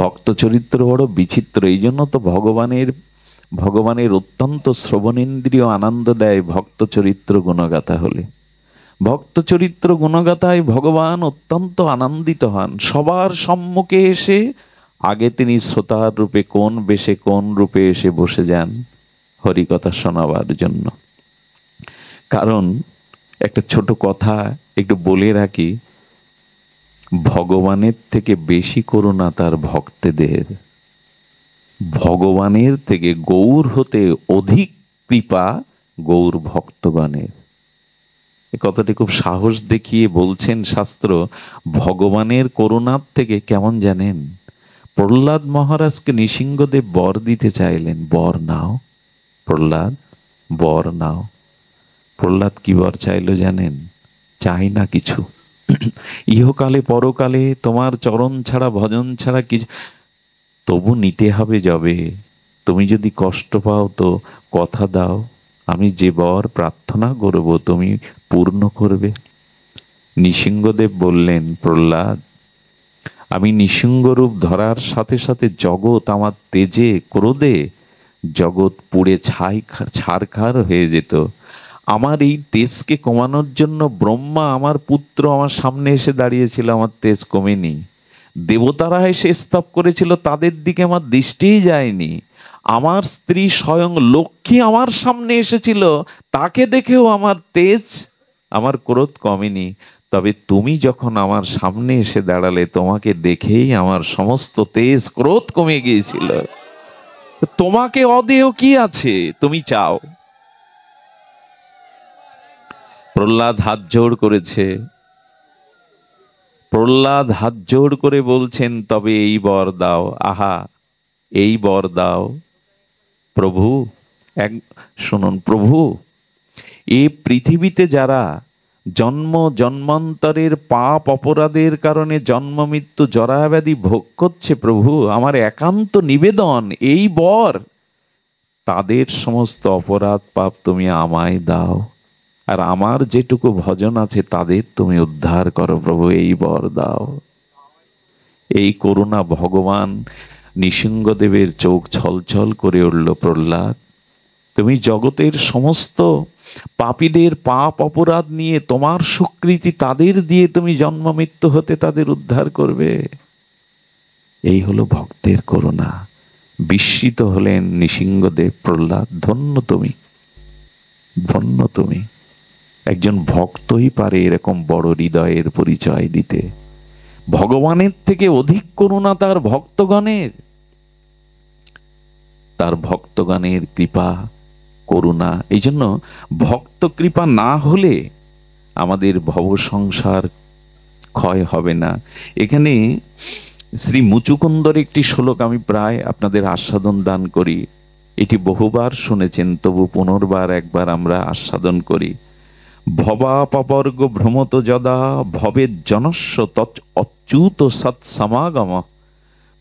ভক্ত চরিত্র বড় বিচিত্র। এই জন্য তো ভগবানের অত্যন্ত শ্রবণেন্দ্রিয় আনন্দ দেয় ভক্ত চরিত্র গুণগাথা হলে। ভক্ত চরিত্র গুণগাথায় ভগবান অত্যন্ত আনন্দিত হন। সবার সম্মুখে এসে আগে তিনি শ্রোতার রূপে কোন বেশে কোন রূপে এসে বসে যান হরিকথা শোনাবার জন্য। কারণ একটা ছোট কথা একটু বলে রাখি, ভগবানের থেকে বেশি করুণা তার ভক্তদের, ভগবানের থেকে গৌর হতে অধিক কৃপা গৌর ভক্তগণের। এ কথাটি খুব সাহস দেখিয়ে বলছেন শাস্ত্র। ভগবানের করুণার থেকে, কেমন জানেন, প্রহ্লাদ মহারাজকে নৃসিংহদেব বর দিতে চাইলেন, বর নাও প্রহ্লাদ, বর নাও। প্রহ্লাদ কি বর চাইলো জানেন? চাই না কিছু, ইহকালে পরকালে তোমার চরণ ছাড়া ভজন ছাড়া কিছু, তবু নিতে হবে যবে। তুমি যদি কষ্ট পাও তো কথা দাও, আমি যে বর প্রার্থনা করব তুমি পূর্ণ করবে। নৃসিংহদেব বললেন, প্রহ্লাদ, আমি নৃসিংহ রূপ ধরার সাথে সাথে জগৎ আমার তেজে ক্রোধে জগৎ পুড়ে ছারখার হয়ে যেত। আমার এই তেজকে কমানোর জন্য ব্রহ্মা আমার পুত্র আমার সামনে এসে দাঁড়িয়েছিল, আমার তেজ কমেনি। দেবতারা এসে স্তব করেছিল, তাদের দিকে আমার দৃষ্টিই যায়নি। আমার স্ত্রী স্বয়ং লক্ষ্মী আমার সামনে এসেছিল, তাকে দেখেও আমার তেজ, আমার ক্রোধ কমেনি। তবে তুমি যখন আমার সামনে এসে দাঁড়ালে, তোমাকে দেখেই আমার সমস্ত তেজ ক্রোধ কমে গিয়েছিল। তোমাকে অদেয় কি আছে তুমি চাও? প্রহ্লাদ হাত জোড় করেছে, প্রহ্লাদ হাত জোড় করে বলছেন, তবে এই বর দাও। আহা, এই বর দাও প্রভু। এক শুনুন প্রভু, এই পৃথিবীতে যারা জন্ম জন্মান্তরের পাপ অপরাধের কারণে জন্ম মৃত্যু জরাব্যাধি ভোগ করছে, প্রভু আমার একান্ত নিবেদন, এই বর, তাদের সমস্ত অপরাধ পাপ তুমি আমায় দাও, আর আমার যেটুকু ভজন আছে তাদের তুমি উদ্ধার করো প্রভু, এই বর দাও। এই করুণা ভগবান নৃসিংহদেবের চোখ ছলছল করে উঠল। প্রহ্লাদ, তুমি জগতের সমস্ত পাপীদের পাপ অপরাধ নিয়ে তোমার স্বীকৃতি তাদের দিয়ে তুমি জন্ম মৃত্যু হতে তাদের উদ্ধার করবে? এই হলো ভক্তের করুণা। বিস্মিত হলেন নৃসিংহদেব। প্রহ্লাদ, ধন্য তুমি, ধন্য তুমি। একজন ভক্তই পারে এরকম বড় হৃদয়ের পরিচয় দিতে। ভগবানের থেকে অধিক করুণা তার ভক্তগণের, তার ভক্তগণের কৃপা করুণা। এই জন্য ভক্ত কৃপা না হলে আমাদের ভব সংসার ক্ষয় হবে না। এখানে শ্রী মুচুকুন্দর একটি শ্লোক আমি প্রায় আপনাদের আস্বাদন দান করি। এটি বহুবার শুনেছেন, তবু পুনর্বার একবার আমরা আস্বাদন করি। ভবাপবর্গ ভ্রমত যদা ভবের জনস্য তৎ অচ্যুত সৎসমাগম।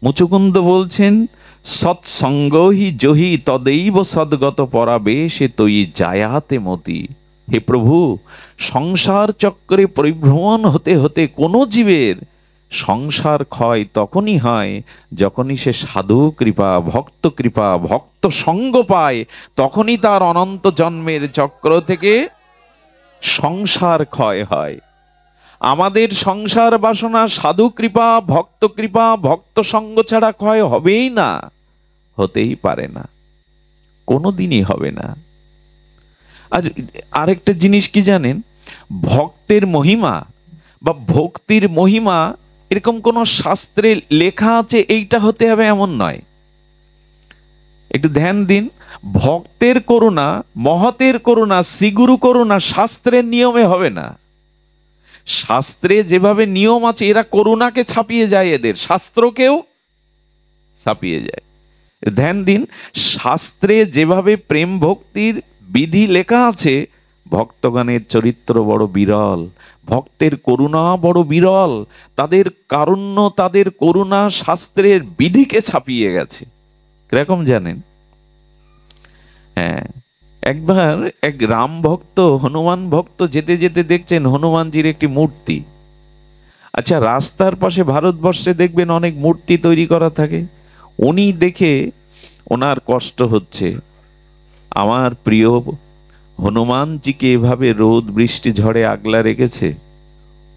মুচুকুন্দ বলছেন, সৎসঙ্গ হি জহি তदैব সদ্গত পরাবেশে তৈ জায়াতে মতি। হে প্রভু, সংসার চক্রে পরিভ্রমণ হতে হতে কোনো জীবের সংসার ক্ষয় তখনই হয় যখনই সে সাধু কৃপা, ভক্ত কৃপা, ভক্ত সঙ্গ পায়, তখনই তার অনন্ত জন্মের চক্র থেকে সংসার ক্ষয় হয়। আমাদের সংসার বাসনা সাধু কৃপা, ভক্ত কৃপা, ভক্ত সঙ্গ ছাড়া ক্ষয় হবেই না, হতেই পারে না, কোনোদিনই হবে না। আর আরেকটা জিনিস কি জানেন, ভক্তের মহিমা বা ভক্তির মহিমা এরকম কোন শাস্ত্রে লেখা আছে এইটা হতে হবে এমন নয়। একটু ধ্যান দিন, ভক্তের করুণা, মহতের করুণা, শ্রীগুরু করুণা শাস্ত্রের নিয়মে হবে না। শাস্ত্রে যেভাবে নিয়ম আছে, এরা করুণাকে ছাপিয়ে যায়, এদের শাস্ত্রকেও ছাপিয়ে যায়। ধ্যান দিন, শাস্ত্রে যেভাবে প্রেম ভক্তির বিধি লেখা আছে, ভক্তগণের চরিত্র বড় বিরল, ভক্তের করুণা বড় বিরল। তাদের কারুণ্য, তাদের করুণা শাস্ত্রের বিধিকে ছাপিয়ে গেছে। কিরকম জানেন? হ্যাঁ, একবার এক রাম ভক্ত হনুমান ভক্ত যেতে যেতে দেখছেন হনুমানজির একটি মূর্তি। আচ্ছা, রাস্তার পাশে ভারতবর্ষে দেখবেন অনেক মূর্তি তৈরি করা থাকে। উনি দেখে ওনার কষ্ট হচ্ছে, আমার প্রিয় হনুমানজিকে এভাবে রোদ বৃষ্টি ঝড়ে আগলা রেখেছে।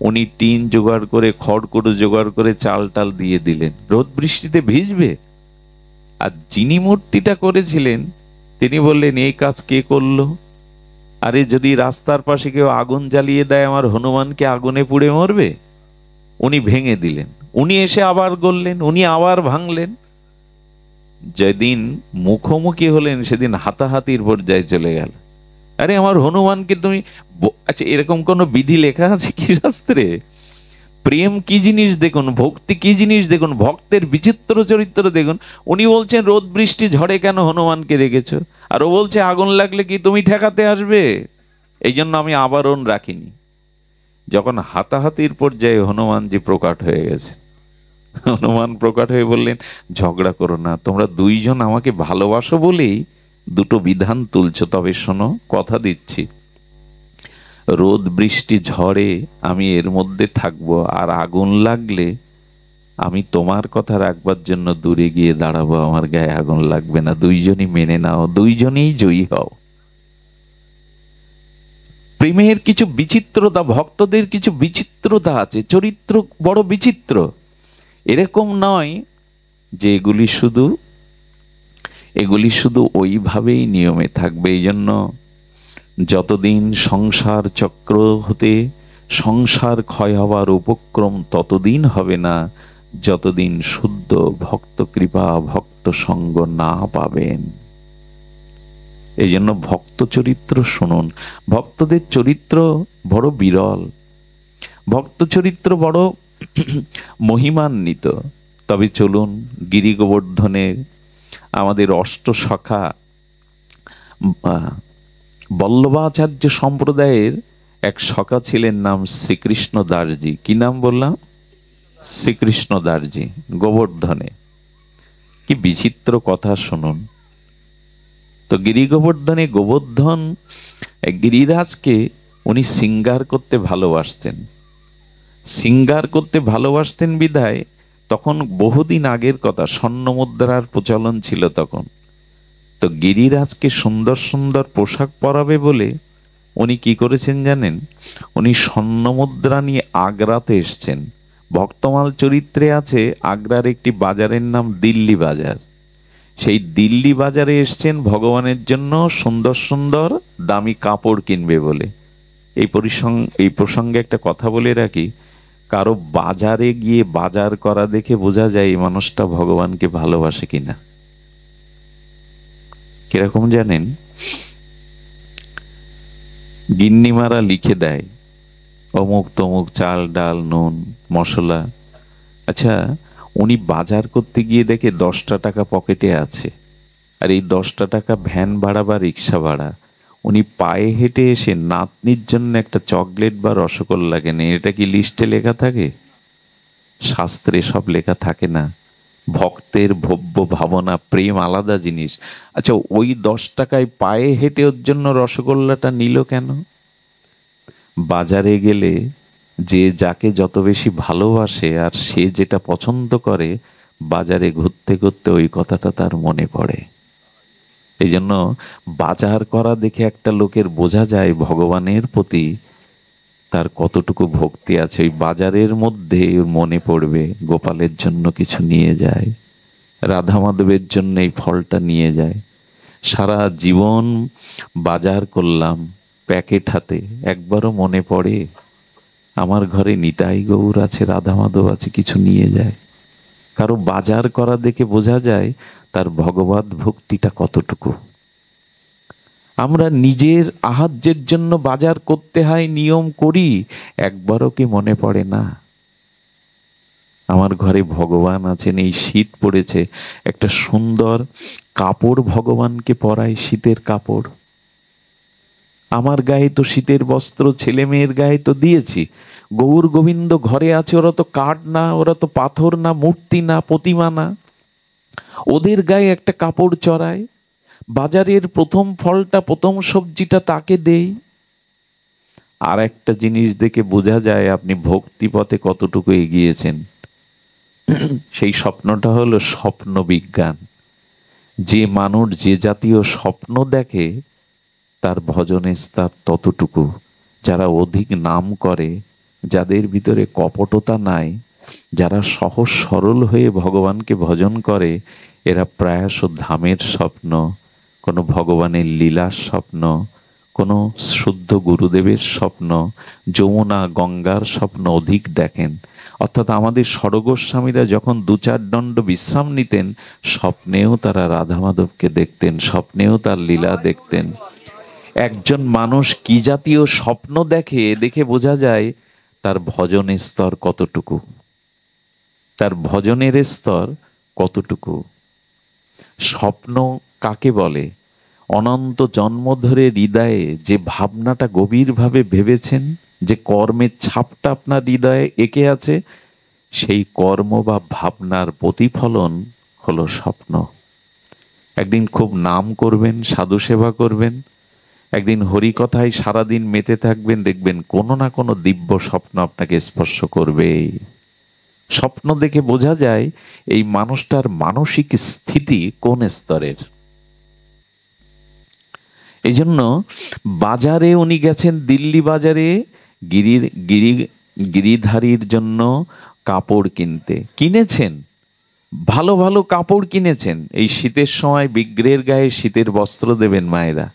উনি টিন জোগাড় করে, খড়কুটো জোগাড় করে চাল টাল দিয়ে দিলেন, রোদ বৃষ্টিতে ভিজবে। আর যিনি মূর্তিটা করেছিলেন তিনি বললেন, এই কাজ কে করলো? আরে যদি রাস্তার পাশে কেউ আগুন জ্বালিয়ে দেয়, আমার হনুমানকে আগুনে পুড়ে মরবে? উনি ভেঙে দিলেন। উনি এসে আবার গড়লেন, উনি আবার ভাঙলেন। যেদিন মুখোমুখি হলেন সেদিন হাতাহাতির পর্যায়ে চলে গেল। আরে আমার হনুমানকে তুমি, আচ্ছা এরকম কোন বিধি লেখা আছে কি শাস্ত্রে? প্রেম কি জিনিস দেখুন, ভক্তি কি জিনিস দেখুন, ভক্তের বিচিত্র চরিত্র দেখুন। উনি বলছেন রোদ বৃষ্টি ঝড়ে কেন হনুমানকে রেখেছো? আর ও বলছে আগুন লাগলে কি তুমি ঠেকাতে আসবে? এই জন্য আমি আবরণ রাখিনি। যখন হাতাহাতির পর্যায়ে হনুমানজি প্রকট হয়ে গেছে, হনুমান প্রকট হয়ে বললেন, ঝগড়া করো না, তোমরা দুইজন আমাকে ভালোবাসো বলেই দুটো বিধান তুলছো। তবে শোনো, কথা দিচ্ছি, রোদ বৃষ্টি ঝড়ে আমি এর মধ্যে থাকবো, আর আগুন লাগলে আমি তোমার কথা রাখবার জন্য দূরে গিয়ে দাঁড়াবো, আমার গায়ে আগুন লাগবে না। দুইজনই মেনে নাও, দুইজনেই জয়ী হও। প্রেমের কিছু বিচিত্রতা, ভক্তদের কিছু বিচিত্রতা আছে, চরিত্র বড় বিচিত্র। এরকম নয় যে এগুলি শুধু ওইভাবেই নিয়মে থাকবে। এই জন্য যতদিন সংসার চক্র হতে সংসার ক্ষয় হওয়ার উপক্রম ততদিন হবে না, যতদিন শুদ্ধ ভক্ত কৃপা ভক্ত সঙ্গ না পাবেন। এই জন্য ভক্ত চরিত্র শুনুন। ভক্তদের চরিত্র বড় বিরল, ভক্ত চরিত্র বড় মহিমান্বিত। তবে চলুন, গিরি গোবর্ধনের আমাদের অষ্টসখা বল্লভাচার্য সম্প্রদায়ের এক সখা ছিলেন, নাম শ্রীকৃষ্ণ দাসজি। কি নাম বললাম? শ্রীকৃষ্ণ দাসজি, গোবর্ধনে। কি বিচিত্র কথা শুনুন তো। গিরি গোবর্ধনে গোবর্ধন গিরিরাজকে উনি সিঙ্গার করতে ভালোবাসতেন। সিঙ্গার করতে ভালোবাসতেন বিধায় তখন বহুদিন আগের কথা, স্বর্ণ মুদ্রার প্রচলন ছিল তখন। তো গিরিরাজকে সুন্দর সুন্দর পোশাক পরাবে বলে উনি কি করেছেন জানেন? উনি স্বর্ণ মুদ্রা নিয়ে আগ্রাতে এসছেন। ভক্তমাল চরিত্রে আছে আগ্রার একটি বাজারের নাম দিল্লি বাজার। সেই দিল্লি বাজারে এসছেন ভগবানের জন্য সুন্দর সুন্দর দামি কাপড় কিনবে বলে। এই প্রসঙ্গে একটা কথা বলে রাখি, কারো বাজারে গিয়ে বাজার করা দেখে বোঝা যায় এই মানুষটা ভগবানকে ভালোবাসে কিনা। কিরকম জানেন? গিন্নিমারা লিখে দেয় অমুক তমুক চাল ডাল নুন মশলা। আচ্ছা, উনি বাজার করতে গিয়ে দেখে 10টা টাকা পকেটে আছে, আর এই 10টা টাকা ভ্যান ভাড়া বা রিক্সা ভাড়া। উনি পায়ে হেঁটে এসে নাতনির জন্য একটা চকলেট বা রসগোল্লা কেনে। এটা কি লিস্টে লেখা থাকে? শাস্ত্রে সব লেখা থাকে না। ভক্তের ভব্য ভাবনা প্রেম আলাদা জিনিস। আচ্ছা, ওই 10 টাকায় পায়ে হেঁটে ওর জন্য রসগোল্লাটা নিল কেন? বাজারে গেলে যে যাকে যত বেশি ভালোবাসে আর সে যেটা পছন্দ করে, বাজারে ঘুরতে ঘুরতে ওই কথাটা তার মনে পড়ে। এই জন্য বাজার করা দেখে একটা লোকের বোঝা যায় ভগবানের প্রতি তার কতটুকু ভক্তি আছে। ওই বাজারের মধ্যে মনে পড়বে গোপালের জন্য কিছু নিয়ে যায়, রাধা মাধবের জন্য এই ফলটা নিয়ে যায়। সারা জীবন বাজার করলাম প্যাকেট হাতে, একবারও মনে পড়ে আমার ঘরে নিতাই গৌর আছে, রাধা মাধব আছে, কিছু নিয়ে যায়। কারো বাজার করা দেখে বোঝা যায় তার ভগবত ভক্তিটা কতটুকু। আমরা নিজের আহার্যের জন্য বাজার করতে হয়, নিয়ম করি, একবারও কি মনে পড়ে না আমার ঘরে ভগবান আছেন? এই শীত পড়েছে, একটা সুন্দর কাপড় ভগবানকে পরাই, শীতের কাপড়। আমার গায়ে তো শীতের বস্ত্র ছেলে মেয়ের গায়ে তো দিয়েছি। গৌর গোবিন্দ ঘরে আছে, ওরা তো কাঠ না, ওরা তো পাথর না, মূর্তি না, প্রতিমা না, ওদের গায়ে একটা কাপড় চড়ায়। বাজারের প্রথম ফলটা প্রথম সবজিটা তাকে দেই। আর একটা জিনিস দেখে বোঝা যায় আপনি ভক্তি পথে কতটুকু এগিয়েছেন। সেই স্বপ্নটা হলো স্বপ্ন বিজ্ঞান। যে মানুষ যে জাতীয় স্বপ্ন দেখে তার ভজনের স্তর ততটুকু। যারা অধিক নাম করে, যাদের ভিতরে কপটতা নাই, যারা সহজ সরল হয়ে ভগবানকে ভজন করে, এরা প্রায়শ ধামের স্বপ্ন, কোনো ভগবানের লীলার স্বপ্ন, কোনো শুদ্ধ গুরুদেবের স্বপ্ন, যমুনা গঙ্গার স্বপ্ন অধিক দেখেন। অর্থাৎ আমাদের ষড়গোস্বামীরা যখন 2-4 দণ্ড বিশ্রাম নিতেন, স্বপ্নেও তারা রাধা মাধবকে দেখতেন, স্বপ্নেও তার লীলা দেখতেন। একজন মানুষ কি জাতীয় স্বপ্ন দেখে, দেখে বোঝা যায় তার ভজনের স্তর কতটুকু, তার ভজনের স্তর কতটুকু। স্বপ্ন কাকে বলে? অনন্ত জন্ম ধরে হৃদয়ে যে ভাবনাটা গভীরভাবে ভেবেছেন, যে কর্মের ছাপটা আপনার হৃদয়ে এঁকে আছে, সেই কর্ম বা ভাবনার প্রতিফলন হলো স্বপ্ন। একদিন খুব নাম করবেন, সাধু সেবা করবেন, একদিন হরিকথায় সারাদিন মেতে থাকবেন, দেখবেন কোনো না কোনো দিব্য স্বপ্ন আপনাকে স্পর্শ করবে। স্বপ্ন দেখে বোঝা যায় এই মানুষটার মানসিক স্থিতি কোন স্তরের। এই জন্য বাজারে উনি গেছেন, দিল্লি বাজারে গিরিধারীর জন্য কাপড় কিনতে। কিনেছেন, ভালো ভালো কাপড় কিনেছেন। এই শীতের সময় বিগ্রহের গায়ে শীতের বস্ত্র দেবেন মায়েরা,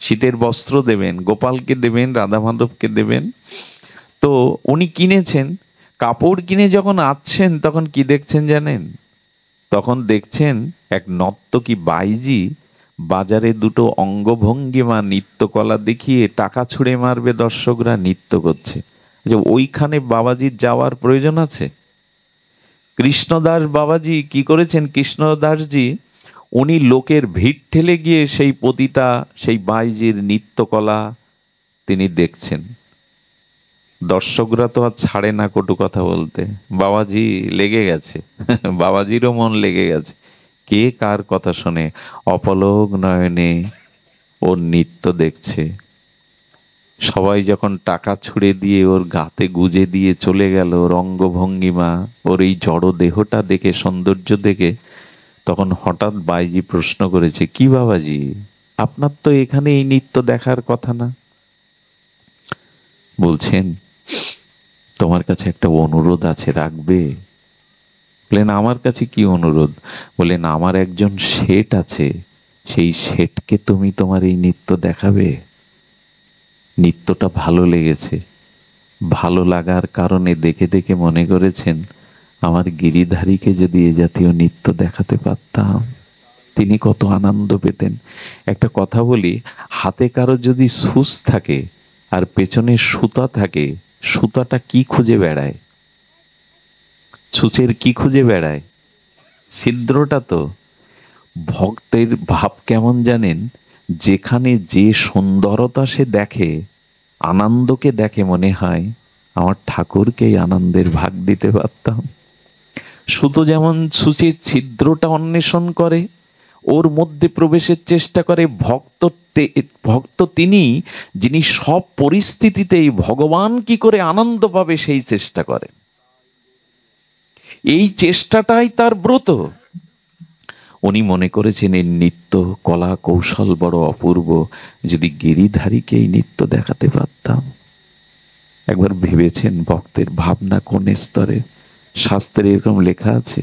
শীতের বস্ত্র দেবেন, গোপালকে দেবেন, রাধা মাধবকে দেবেন। তো উনি কিনেছেন, কাপড় কিনে যখন আসছেন তখন কি দেখছেন জানেন? তখন দেখছেন এক নর্তকী বাইজি বাজারে দুটো অঙ্গভঙ্গিমা নৃত্যকলা দেখিয়ে টাকা ছুঁড়ে মারবে, দর্শকরা নৃত্য করছে। যে ওইখানে বাবাজির যাওয়ার প্রয়োজন আছে? কৃষ্ণদাস বাবাজি কি করেছেন? কৃষ্ণদাসজি উনি লোকের ভিড় ঠেলে গিয়ে সেই পতিতা, সেই বাইজির নৃত্যকলা তিনি দেখছেন। দর্শকরা তো আর ছাড়ে না কটু কথা বলতে, বাবাজি লেগে গেছে, বাবাজিরও মন লেগে গেছে। কে কার কথা শোনে? অপলক নয়নে ওর নৃত্য দেখছে। সবাই যখন টাকা ছুঁড়ে দিয়ে ওর গাতে গুজে দিয়ে চলে গেল, ওর অঙ্গভঙ্গিমা, ওর এই জড় দেহটা দেখে, সৌন্দর্য দেখে, তখন হঠাৎ বাইজি প্রশ্ন করেছে, কি বাবাজি, আপনার তো এখানে এই নৃত্য দেখার কথা না? বলছেন, তোমার কাছে একটা অনুরোধ আছে, রাখবে? বললেন, আমার কাছে কি অনুরোধ? বললেন, আমার একজন শেঠ আছে, সেই শেঠকে তুমি তোমার এই নৃত্য দেখাবে। নৃত্যটা ভালো লেগেছে, ভালো লাগার কারণে দেখে দেখে মনে করেছেন আমার গিরিধারীকে যদি এ জাতীয় নৃত্য দেখাতে পারতাম তিনি কত আনন্দ পেতেন। একটা কথা বলি, হাতে কারো যদি সুচ থাকে আর পেছনে সুতা থাকে, সুতাটা কি খুঁজে বেড়ায়? ছুঁচের কি খুঁজে বেড়ায়? ছিদ্রটা তো। ভক্তের ভাব কেমন জানেন? যেখানে যে সুন্দরতা সে দেখে, আনন্দকে দেখে, মনে হয় আমার ঠাকুরকে আনন্দের ভাগ দিতে পারতাম। সুতো যেমন ছুঁচের ছিদ্রটা অন্বেষণ করে, ওর মধ্যে প্রবেশের চেষ্টা করে, ভক্ত তিনি যিনি সব পরিস্থিতিতেই ভগবান কি করে আনন্দ পাবে সেই চেষ্টা করেন। এই চেষ্টাটাই তার ব্রত। উনি মনে করেছেন এই নৃত্য কলা কৌশল বড় অপূর্ব, যদি গিরিধারীকে এই নৃত্য দেখাতে পারতাম। একবার ভেবেছেন ভক্তের ভাবনা কোন স্তরে? শাস্ত্রে এরকম লেখা আছে,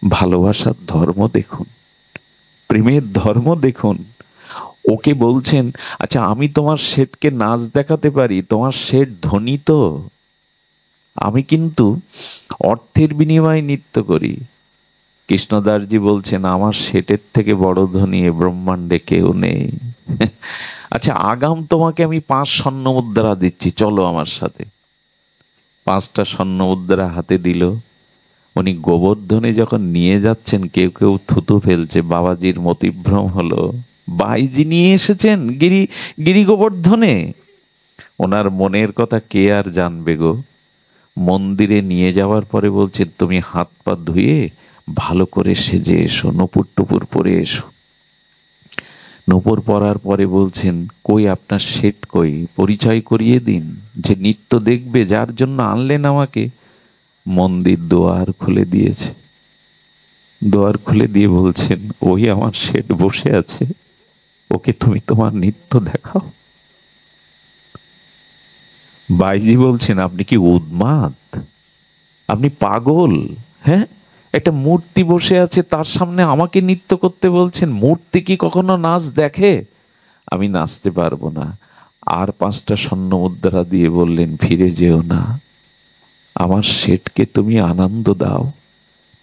ভালোবাসার ধর্ম দেখুন, প্রেমের ধর্ম দেখুন। ওকে বলছেন, আচ্ছা আমি তোমার শেঠকে নাচ দেখাতে পারি, তোমার শেঠ ধনী তো, আমি কিন্তু অর্থের বিনিময়ে নৃত্য করি। কৃষ্ণদাসজি বলছেন, আমার শেঠের থেকে বড় ধনী এ ব্রহ্মাণ্ডে কেউ নেই। আচ্ছা আগাম তোমাকে আমি 5 স্বর্ণ মুদ্রা দিচ্ছি, চলো আমার সাথে। 5টা স্বর্ণ মুদ্রা হাতে দিল। উনি গোবর্ধনে যখন নিয়ে যাচ্ছেন, কেউ কেউ থুতু ফেলছে, বাবাজির মতিভ্রম হলো, বাইজি নিয়ে এসেছেন গিরি গোবর্ধনে। ওনার মনের কথা কে আর জানবে গো। মন্দিরে নিয়ে যাওয়ার পরে বলছেন, তুমি হাত পা ধুয়ে ভালো করে সেজে এসো, নূপুর টুপুর পরে এসো। নূপুর পরার পরে বলছেন, কই আপনার শেঠ কই, পরিচয় করিয়ে দিন, যে নৃত্য দেখবে, যার জন্য আনলেন আমাকে। মন্দির দুয়ার খুলে দিয়েছে, দুয়ার খুলে দিয়ে বলছেন, ওই আমার শেঠ বসে আছে, ওকে তুমি তোমার নৃত্য দেখাও। বাইজি বলছেন, আপনি কি উন্মাদ, আপনি পাগল? হ্যাঁ, একটা মূর্তি বসে আছে, তার সামনে আমাকে নৃত্য করতে বলছেন? মূর্তি কি কখনো নাচ দেখে? আমি নাচতে পারবো না। আর 5টা স্বর্ণ মুদ্রা দিয়ে বললেন, ফিরে যেও না, আমার শেঠকে তুমি আনন্দ দাও,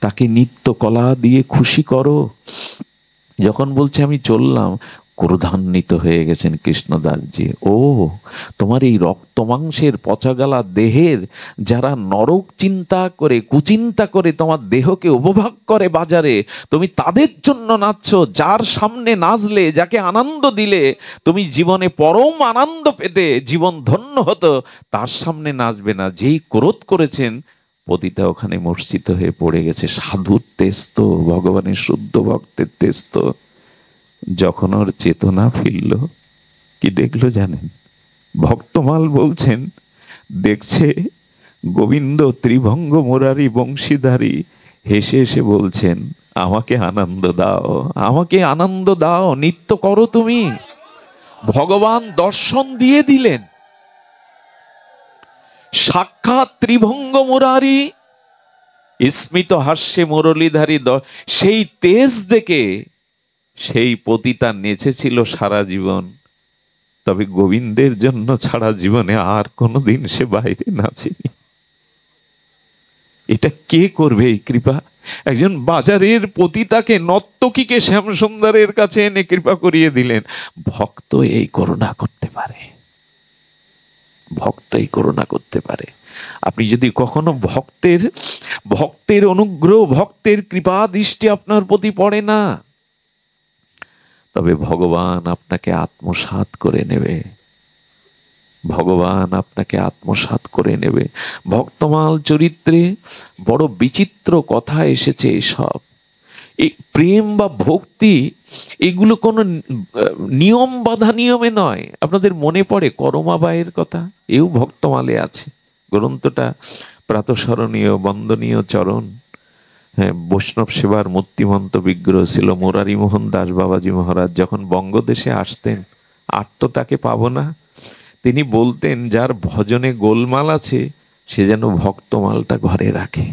তাকে নিত্য কলা দিয়ে খুশি করো। যখন বলছে আমি চললাম, ক্রোধান্বিত হয়ে গেছেন কৃষ্ণদাসজি। ও, তোমার এই রক্ত মাংসের পচাগালা দেহের যারা নরক চিন্তা করে, কুচিন্তা করে তোমার দেহকে উপভোগ করে বাজারে, তুমি তাদের জন্য নাচছো। যার সামনে নাচলে, যাকে আনন্দ দিলে তুমি জীবনে পরম আনন্দ পেতে, জীবন ধন্য হতো, তার সামনে নাচবে না। যেই ক্রোধ করেছেন, পতিটা ওখানে মূর্ছিত হয়ে পড়ে গেছে। সাধুর তেস্ত, ভগবানের শুদ্ধ ভক্তের তেস্ত। যখন ওর চেতনা ফিরল, কি দেখলো জানেন? ভক্তমাল বলছেন, দেখছে গোবিন্দ ত্রিভঙ্গ মুরারি বংশীধারী হেসে হেসে বলছেন, আমাকে আনন্দ দাও, আমাকে আনন্দ দাও, নিত্য করো তুমি। ভগবান দর্শন দিয়ে দিলেন, সাক্ষাৎ ত্রিভঙ্গ মুরারি, স্মিত হাস্যে মুরলীধারী। সেই তেজ দেখে সেই পতিতা নেচেছিল সারা জীবন, তবে গোবিন্দের জন্য ছাড়া জীবনে আর কোনোদিন সে বাইরে নাচেনি। এটা কে করবে এই কৃপা? একজন বাজারের পতিতাকে, নর্তকীকে শ্যামসুন্দরের কাছে এনে কৃপা করিয়ে দিলেন। ভক্ত এই করুণা করতে পারে, ভক্ত এই করুণা করতে পারে। আপনি যদি কখনো ভক্তের অনুগ্রহ, ভক্তের কৃপা দৃষ্টি আপনার প্রতি পড়ে না, তবে ভগবান আপনাকে আত্মসাৎ করে নেবে, ভগবান আপনাকে আত্মসাৎ করে নেবে। ভক্তমাল চরিত্রে বড় বিচিত্র কথা এসেছে। এসব এই প্রেম বা ভক্তি, এগুলো কোনো নিয়ম বাঁধা নিয়মে নয়। আপনাদের মনে পড়ে করমাবাইয়ের কথা? এও ভক্তমালে আছে। গ্রন্থটা প্রাতঃস্মরণীয়, বন্দনীয় চরণ। হ্যাঁ, বৈষ্ণব সেবার মূর্তিমন্ত বিগ্রহ ছিল। মুরারি মোহন দাস বাবাজি মহারাজ যখন বঙ্গদেশে আসতেন, আর তো তাকে পাবো না, তিনি বলতেন যার ভজনে গোলমাল আছে সে যেন ভক্তমালটা ঘরে রাখে।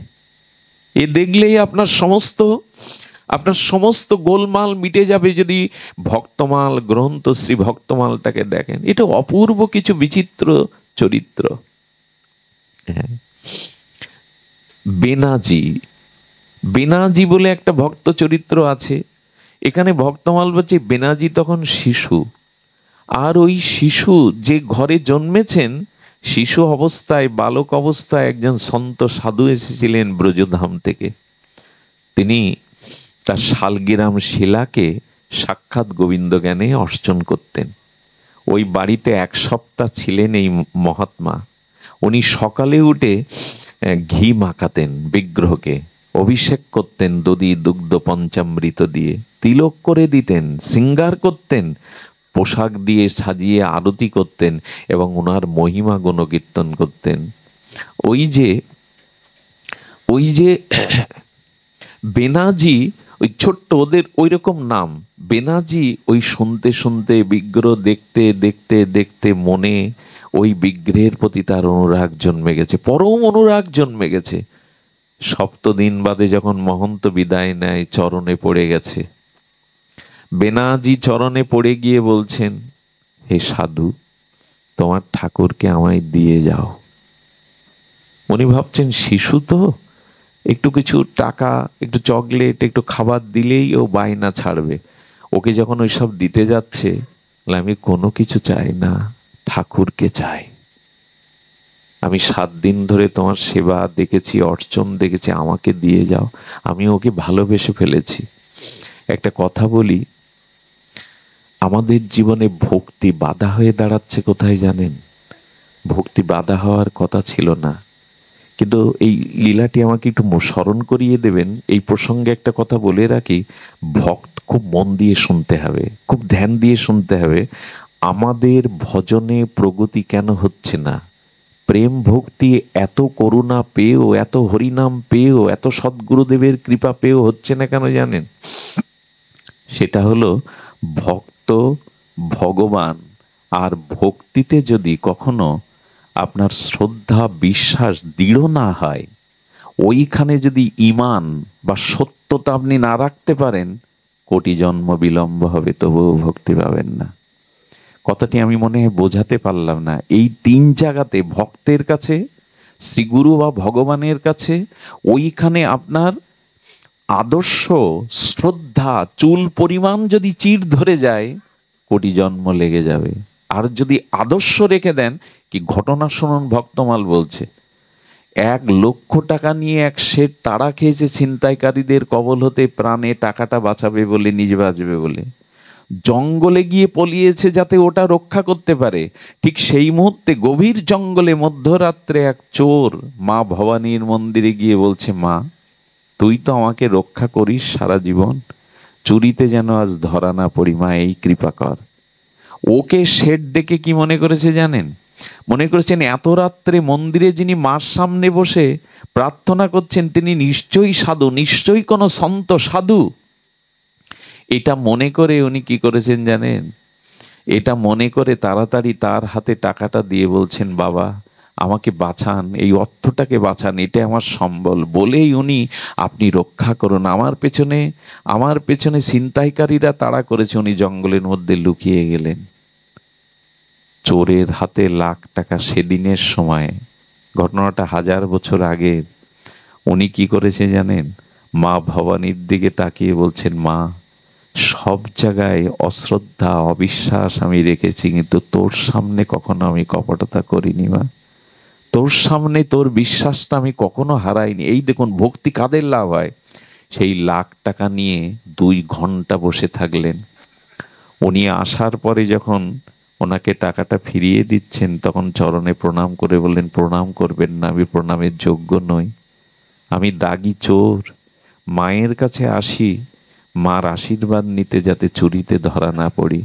এ দেখলেই আপনার সমস্ত গোলমাল মিটে যাবে যদি ভক্তমাল গ্রন্থ, শ্রী ভক্তমালটাকে দেখেন। এটা অপূর্ব কিছু বিচিত্র চরিত্র। বেনাজি বলে একটা ভক্ত চরিত্র আছে। এখানে ভক্তমাল বলছে বেনাজি তখন শিশু, আর ওই শিশু যে ঘরে জন্মেছেন, শিশু অবস্থায়, বালক অবস্থায় একজন সন্ত সাধু এসেছিলেন ব্রজধাম থেকে। তিনি তার শালগ্রাম শিলাকে সাক্ষাৎ গোবিন্দ জ্ঞানে অর্চন করতেন। ওই বাড়িতে 1 সপ্তাহ ছিলেন এই মহাত্মা। উনি সকালে উঠে ঘি মাখাতেন বিগ্রহকে, অভিষেক করতেন দধি দুগ্ধ পঞ্চামৃত দিয়ে, তিলক করে দিতেন, শৃঙ্গার করতেন, পোশাক দিয়ে সাজিয়ে আরতি করতেন এবং ওনার মহিমা গুণকীর্তন করতেন। ওই যে বেনাজি, ওই ছোট্ট, ওদের ওই রকম নাম বেনাজি। ওই শুনতে শুনতে, বিগ্রহ দেখতে দেখতে দেখতে মনে ওই বিগ্রহের প্রতি তার অনুরাগ জন্মে গেছে, পরম অনুরাগ জন্মে গেছে। 7 দিন বাদে যখন মহন্ত বিদায় নেয়, চরণে পড়ে গেছে। বেনাজি চরণে পড়ে গিয়ে বলছেন, হে সাধু, তোমার ঠাকুরকে আমায় দিয়ে যাও। উনি ভাবছেন শিশু তো, একটু কিছু টাকা, একটু চকলেট, একটু খাবার দিলেই ও বায়না ছাড়বে। ওকে যখন ওইসব দিতে যাচ্ছে, আমি কোনো কিছু চাই না, ঠাকুরকে চাই। আমি 7 দিন ধরে তোমার সেবা দেখেছি, অর্চন দেখেছি, আমাকে দিয়ে যাও, আমি ওকে ভালোবেসে ফেলেছি। একটা কথা বলি, আমাদের জীবনে ভক্তি বাধা হয়ে দাঁড়াচ্ছে কোথায় জানেন? ভক্তি বাধা হওয়ার কথা ছিল না, কিন্তু এই লীলাটি আমাকে একটু স্মরণ করিয়ে দেবেন। এই প্রসঙ্গে একটা কথা বলে রাখি, ভক্ত খুব মন দিয়ে শুনতে হবে, খুব ধ্যান দিয়ে শুনতে হবে। আমাদের ভজনে প্রগতি কেন হচ্ছে না? প্রেম ভক্তি এত করুণা পেয়েও, এত হরিনাম পেয়েও, এত সদ্গুরুদেবের কৃপা পেয়েও হচ্ছে না কেন জানেন? সেটা হলো ভক্ত, ভগবান আর ভক্তিতে যদি কখনো আপনার শ্রদ্ধা, বিশ্বাস দৃঢ় না হয়, ওইখানে যদি ঈমান বা সত্যতা আপনি না রাখতে পারেন, কোটি জন্ম বিলম্ব হবে, তবুও ভক্তি পাবেন না। কথাটি আমি মনে হয় বোঝাতে পারলাম না। এই 3 জায়গাতে, ভক্তের কাছে, শ্রীগুরু বা ভগবানের কাছে, ওইখানে আপনার আদর্শ, শ্রদ্ধা চুল পরিমাণ যদি চির ধরে যায়, কোটি জন্ম লেগে যাবে। আর যদি আদর্শ রেখে দেন, কি ঘটনা শুনুন, ভক্তমাল বলছে 1 লক্ষ টাকা নিয়ে এক শেঠ তাড়া খেয়েছে ছিনতাইকারীদের কবল হতে, প্রাণে টাকাটা বাঁচাবে বলে, নিজে বাঁচবে বলে, জঙ্গলে গিয়ে পলিয়েছে যাতে ওটা রক্ষা করতে পারে। ঠিক সেই মুহূর্তে গভীর জঙ্গলে মধ্যরাত্রে এক চোর মা ভবানীর মন্দিরে গিয়ে বলছে, মা, তুই তো আমাকে রক্ষা করিস সারা জীবন, চুরিতে যেন আজ ধরা না পড়ি, মা এই কৃপা কর। ওকে শেঠ দেখে কি মনে করেছে জানেন? মনে করেছেন এত রাত্রে মন্দিরে যিনি মার সামনে বসে প্রার্থনা করছেন তিনি নিশ্চয়ই সাধু, নিশ্চয়ই কোনো সন্ত সাধু। এটা মনে করে উনি কি করেছেন জানেন? এটা মনে করে তাড়াতাড়ি তার হাতে টাকাটা দিয়ে বলছেন, বাবা আমাকে বাঁচান, এই অর্থটাকে বাঁচান, এটা আমার সম্বল। বলেই উনি, আপনি রক্ষা করুন, আমার পেছনে ছিনতাইকারীরা তাড়া করেছে। উনি জঙ্গলের মধ্যে লুকিয়ে গেলেন। চোরের হাতে লাখ টাকা সেদিনের সময়, ঘটনাটা 1000 বছর আগে। উনি কি করেছে জানেন? মা ভবানীর দিকে তাকিয়ে বলছেন, মা সব জায়গায় অশ্রদ্ধা অবিশ্বাস আমি রেখেছি, কিন্তু তোর সামনে কখনো আমি কপটতা করিনি মা। তোর সামনে তোর বিশ্বাসটা আমি কখনো হারাইনি। এই দেখুন ভক্তি কাদের লাভ হয়। সেই লাখ টাকা নিয়ে 2 ঘন্টা বসে থাকলেন। উনি আসার পরে যখন ওনাকে টাকাটা ফিরিয়ে দিচ্ছেন তখন চরণে প্রণাম করে বললেন, প্রণাম করবেন না, আমি প্রণামের যোগ্য নই, আমি দাগী চোর। মায়ের কাছে আসি মার আশীর্বাদ নিতে, যাতে চুরিতে ধরা না পড়ি।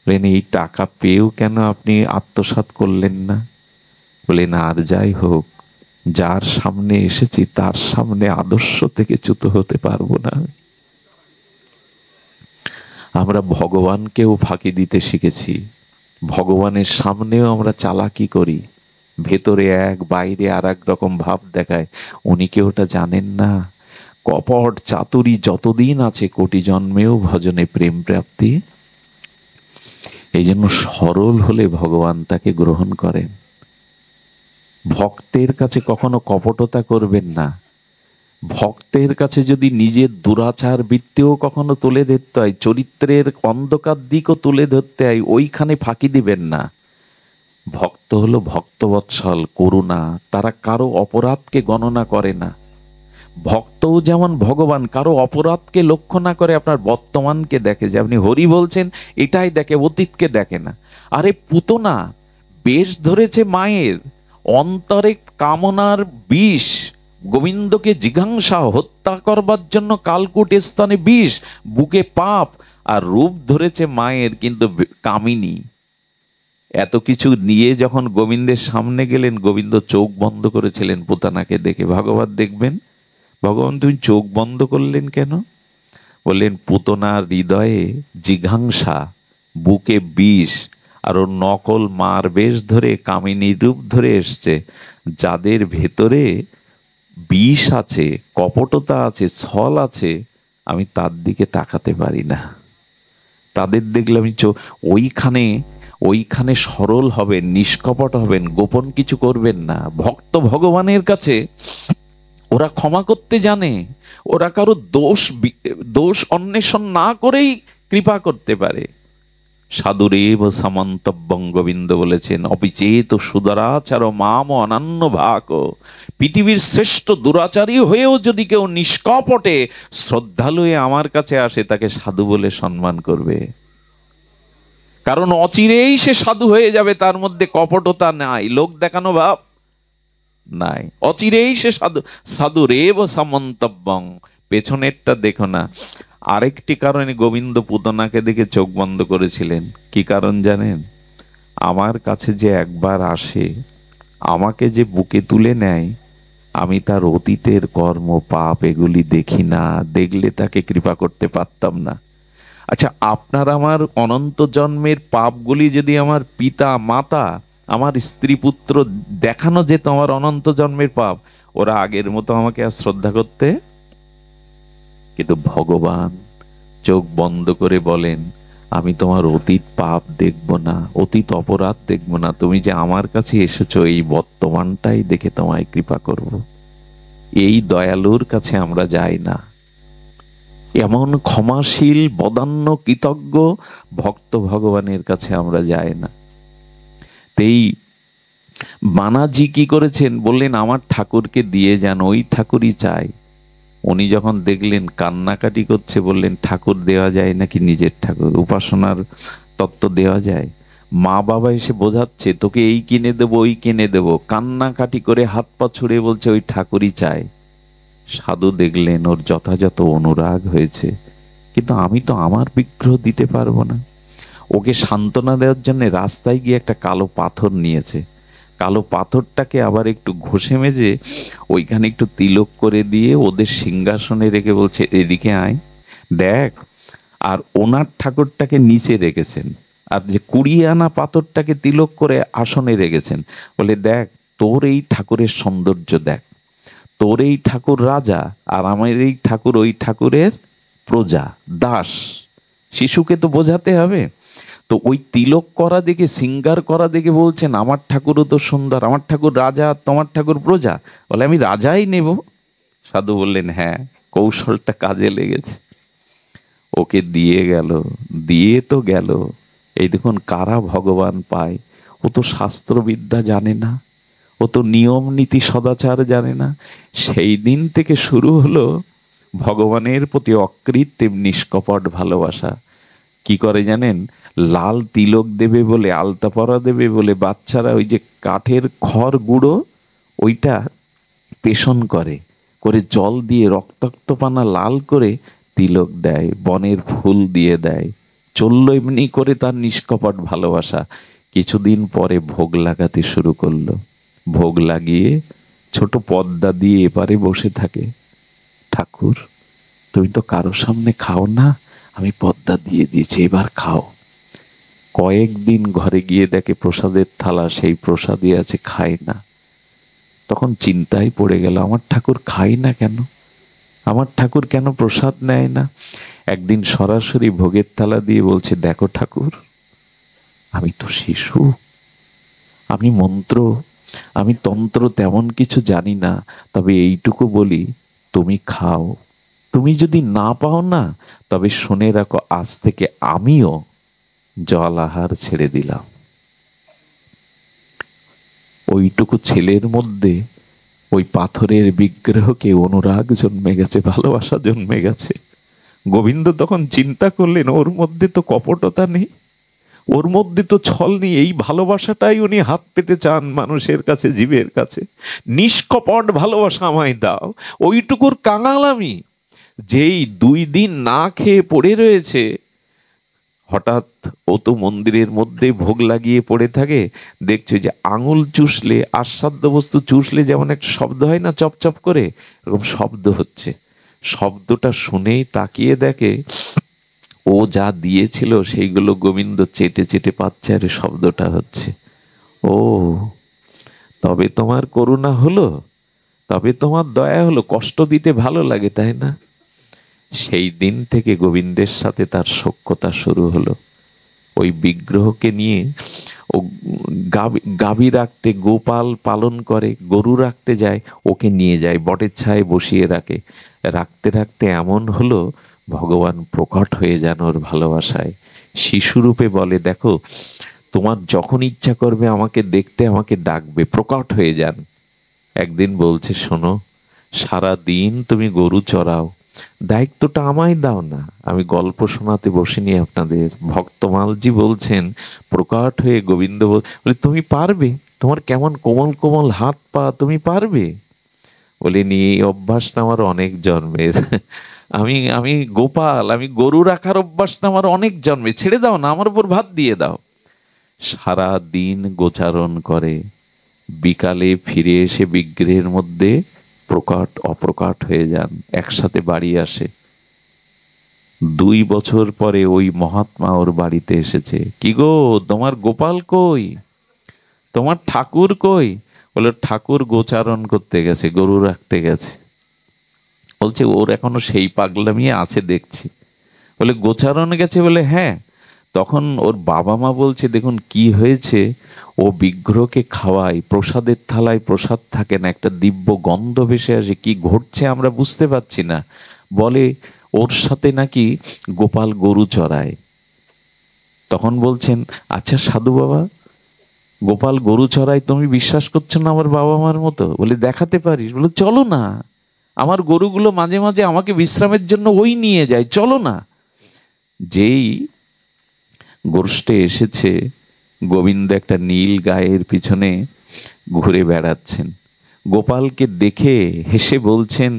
বলেন, এই টাকা পেয়েও কেন আপনি আত্মসাৎ করলেন না? বলেন, আর যাই হোক, যার সামনে এসেছি তার সামনে আদর্শ থেকে চ্যুত হতে পারবো না। আমরা ভগবানকেও ফাঁকি দিতে শিখেছি, ভগবানের সামনেও আমরা চালাকি করি, ভেতরে এক বাইরে আর এক রকম ভাব দেখায়। উনি কি ওটা জানেন না? কপট চাতুরী যতদিন আছে কোটি জন্মেও ভজনে প্রেম প্রাপ্তি। এই জন্য সরল হলে ভগবান তাকে গ্রহণ করেন। ভক্তের কাছে কখনো কপটতা করবেন না। ভক্তের কাছে যদি নিজের দুরাচার বৃত্তিও কখনো তুলে ধরতে হয়, চরিত্রের অন্ধকার দিকও তুলে ধরতে হয়, ওইখানে ফাঁকি দিবেন না। ভক্ত হলো ভক্তবৎসল, করুণা, তারা কারো অপরাধকে গণনা করে না। ভক্তও যেমন ভগবান, কারো অপরাধকে লক্ষ্য না করে আপনার বর্তমানকে দেখে, যে আপনি হরি বলছেন এটাই দেখে, অতীতকে দেখে না। আরে পুতনা বেশ ধরেছে মায়ের, অন্তরে কামনার বিষ, গোবিন্দকে জিঘাংসা হত্যা করবার জন্য কালকূট স্থানে বিষ, বুকে পাপ, আর রূপ ধরেছে মায়ের, কিন্তু কামিনী। এত কিছু নিয়ে যখন গোবিন্দের সামনে গেলেন, গোবিন্দ চোখ বন্ধ করেছিলেন পুতনাকে দেখে। ভাগবত দেখবেন, ভগবান তুমি চোখ বন্ধ করলেন কেন? বললেন, পুতনার হৃদয়ে জিঘাংসা, বুকে বিষ, আর ওর নকল মার বেশ ধরে কামিনী রূপ ধরে এসছে। যাদের ভেতরে বিষ আছে, কপটতা আছে, ছল আছে, আমি তার দিকে তাকাতে পারি না। তাদের দেখলে আমি ওইখানে সরল হবেন, নিষ্কপট হবেন, গোপন কিছু করবেন না। ভক্ত ভগবানের কাছে ওরা ক্ষমা করতে জানে, ওরা কারো দোষ অন্বেষণ না করেই কৃপা করতে পারে। সাধুরেব সামন্তব্যং, গোবিন্দ বলেছেন, অপিচেত সুদরাচার মাম অনন্য ভাগ। পৃথিবীর শ্রেষ্ঠ দুরাচারী হয়েও যদি কেউ নিষ্কপটে শ্রদ্ধালু হয়ে আমার কাছে আসে, তাকে সাধু বলে সম্মান করবে। কারণ অচিরেই সে সাধু হয়ে যাবে, তার মধ্যে কপটতা নাই, লোক দেখানো ভাব নাই, অচিরেই সে সাধু রেব সামন্তব্যং। পেছনেরটা দেখো না। আরেকটি কারণে গোবিন্দ পুতনাকে দেখে চোখ বন্ধ করেছিলেন। কি কারণ জানেন? আমার কাছে যে একবার আসে, আমাকে যে বুকে তুলে নেয়, আমি তার অতীতের কর্ম পাপ এগুলি দেখি না, দেখলে তাকে কৃপা করতে পারতাম না। আচ্ছা, আপনার আমার অনন্ত জন্মের পাপগুলি যদি আমার পিতা মাতা, আমার স্ত্রী পুত্র দেখানো যেত আমার অনন্ত জন্মের পাপ, ওরা আগের মতো আমাকে আর শ্রদ্ধা করতে? কিন্তু ভগবান চোখ বন্ধ করে বলেন, আমি তোমার অতীত পাপ দেখব না, অতীত অপরাধ দেখব না, তুমি যে আমার কাছে এসেছো এই বর্তমানটাই দেখে তোমায় কৃপা করব। এই দয়ালুর কাছে আমরা যাই না। এমন ক্ষমাশীল বদান্য কৃতজ্ঞ ভক্ত ভগবানের কাছে আমরা যাই না। এই মানাজি কি করেছেন? বললেন, আমার ঠাকুরকে দিয়ে যান, ওই ঠাকুরই চাই। উনি যখন দেখলেন কান্নাকাটি করছে, বললেন, ঠাকুর দেওয়া যায় নাকি নিজের ঠাকুর? উপাসনার তত্ত্ব দেওয়া যায়? মা বাবা এসে বোঝাচ্ছে, তোকে এই কিনে দেবো, ওই কিনে দেবো, কান্নাকাটি করে হাত পা ছুড়ে বলছে ওই ঠাকুরই চাই। সাধু দেখলেন ওর যথাযথ অনুরাগ হয়েছে, কিন্তু আমি তো আমার বিগ্রহ দিতে পারবো না। ওকে সান্ত্বনা দেওয়ার জন্য রাস্তায় গিয়ে একটা কালো পাথর নিয়েছে, কালো পাথরটাকে আবার একটু ঘষে মেজে ওইখানে একটু তিলক করে দিয়ে ওদের সিংহাসনে রেখে বলছে, এদিকে আয় দেখ। আর ওনার ঠাকুরটাকে নিচে রেখেছেন, আর যে 20 আনা পাথরটাকে তিলক করে আসনে রেখেছেন। বলে, দেখ তোর এই ঠাকুরের সৌন্দর্য দেখ, তোর এই ঠাকুর রাজা, আর আমার এই ঠাকুর ওই ঠাকুরের প্রজা, দাস। শিশুকে তো বোঝাতে হবে। তো ওই তিলক করা দেখে, সিঙ্গার করা দেখে বলছেন, আমার ঠাকুরও তো সুন্দর, আমার ঠাকুর রাজা, তোমার ঠাকুর প্রজা। বলে, আমি রাজাই নেব। সাধু বললেন, হ্যাঁ, কৌশলটা কাজে লেগেছে। ওকে দিয়ে গেল, দিয়ে তো গেল। এই দেখুন কারা ভগবান পায়। ও তো শাস্ত্রবিদ্যা জানে না, ও তো নিয়ম নীতি সদাচার জানে না। সেই দিন থেকে শুরু হলো ভগবানের প্রতি অকৃত্রিম নিষ্কপট ভালোবাসা। কি করে জানেন? লাল তিলক দেবে বলে, আলতা পরা দেবে বলে বাচ্চারা ওই যে কাঠের খড় গুঁড়ো ওইটা পেষণ করে, করে জল দিয়ে রক্তাক্তপানা লাল করে তিলক দেয়, বনের ফুল দিয়ে দেয়। চললো এমনি করে তার নিষ্কপট ভালোবাসা। কিছুদিন পরে ভোগ লাগাতে শুরু করলো। ভোগ লাগিয়ে ছোট পর্দা দিয়ে এপারে বসে থাকে। ঠাকুর, তুমি তো কারো সামনে খাও না, আমি পর্দা দিয়ে দিয়েছি, এবার খাও। কয়েকদিন ঘরে গিয়ে দেখে প্রসাদের থালা সেই প্রসাদই আছে, খায় না। তখন চিন্তায় পড়ে গেল, আমার ঠাকুর খায় না কেন, আমার ঠাকুর কেন প্রসাদ নেয় না? একদিন সরাসরি ভোগের থালা দিয়ে বলছে, দেখো ঠাকুর, আমি তো শিশু, আমি মন্ত্র, আমি তন্ত্র তেমন কিছু জানি না, তবে এইটুকু বলি, তুমি খাও। তুমি যদি না পাও না, তবে শুনে রাখো, আজ থেকে আমিও জল আহার ছেড়ে দিলাম। ওইটুকু ছেলের মধ্যে ওই পাথরের বিগ্রহকে অনুরাগ জন্মে গেছে, ভালোবাসা জন্মে গেছে। গোবিন্দ তখন চিন্তা করলেন, ওর মধ্যে তো কপটতা নেই, ওর মধ্যে তো ছল নেই, এই ভালোবাসাটাই উনি হাত পেতে চান মানুষের কাছে, জীবের কাছে। নিষ্কপট ভালোবাসা আমায় দাও। ওইটুকুর কাঙাল আমি। যেই 2 দিন না খেয়ে পড়ে রয়েছে, হঠাৎ ও তো মন্দিরের মধ্যে ভোগ লাগিয়ে পড়ে থাকে, দেখছে যে আঙুল চুষলে, আস্বাদ্য বস্তু চুষলে যেমন একটা শব্দ হয় না, চপচপ করে, এরকম শব্দ হচ্ছে। শব্দটা শুনেই তাকিয়ে দেখে ও যা দিয়েছিল সেইগুলো গোবিন্দ চেটে চেটে পাচ্ছে, আর শব্দটা হচ্ছে। ও, তবে তোমার করুণা হলো, তবে তোমার দয়া হলো, কষ্ট দিতে ভালো লাগে, তাই না? সেই দিন থেকে গোবিন্দের সাথে তার সখ্যতা শুরু হলো। ওই বিগ্রহকে নিয়ে ও গাভী রাখতে, গোপাল পালন করে, গরু রাখতে যায়, ওকে নিয়ে যায়, বটের ছায় বসিয়ে রাখে। রাখতে রাখতে এমন হলো, ভগবান প্রকট হয়ে যান ওর ভালোবাসায়। শিশুরূপে বলে, দেখো তোমার যখন ইচ্ছা করবে আমাকে দেখতে, আমাকে ডাকবে, প্রকট হয়ে যান। একদিন বলছে, শোনো, সারা দিন তুমি গরু চড়াও, দায়িত্বটা আমায় দাও না, আমি গল্প শোনাতে বসিনি আপনাদের। ভক্তমালজি বলছেন, প্রকট হয়ে গোবিন্দ বলে, তুমি পারবে, তোমার কেমন কোমল কোমল হাত পা, তুমি পারবে? বলিনি, এই অভ্যাস না আমার অনেক জন্মের। আমি আমি গোপাল, আমি গরু রাখার অভ্যাস না আমার অনেক জন্মে, ছেড়ে দাও না, আমার উপর ভাত দিয়ে দাও। সারা দিন গোচারণ করে, বিকালে ফিরে এসে বিগ্রহের মধ্যে প্রকট অপ্রকট হয়ে যান, একসাথে বাড়ি আসে। 2 বছর পরে ওই মহাত্মা ওর বাড়িতে এসেছে। কি গো, তোমার গোপাল কই, তোমার ঠাকুর কই? বলে, ঠাকুর গোচারণ করতে গেছে, গরু রাখতে গেছে। বলছে, ওর এখনো সেই পাগলামি আছে দেখছি। বলে, গোচারণ গেছে? বলে, হ্যাঁ। তখন ওর বাবা মা বলছে, দেখুন কি হয়েছে, ও বিগ্রহকে খাওয়ায়, প্রসাদের থালায় প্রসাদ থাকে না, একটা দিব্য গন্ধ ভেসে আসে, কি ঘটছে আমরা বুঝতে পারছি না। বলে, ওর সাথে নাকি গোপাল গরু চড়ায়। তখন বলছেন, আচ্ছা সাধু বাবা, গোপাল গরু চড়ায়, তুমি বিশ্বাস করছো না আমার বাবা মার মতো? বলে, দেখাতে পারিস? বলে, চলো না, আমার গরুগুলো মাঝে মাঝে আমাকে বিশ্রামের জন্য ওই নিয়ে যায়, চলো না। যেই গোষ্ঠে এসেছে, গোবিন্দ একটা নীল গায়ের পিছনে ঘুরে বেড়াচ্ছেন। গোপালকে দেখে হেসে বলছেন,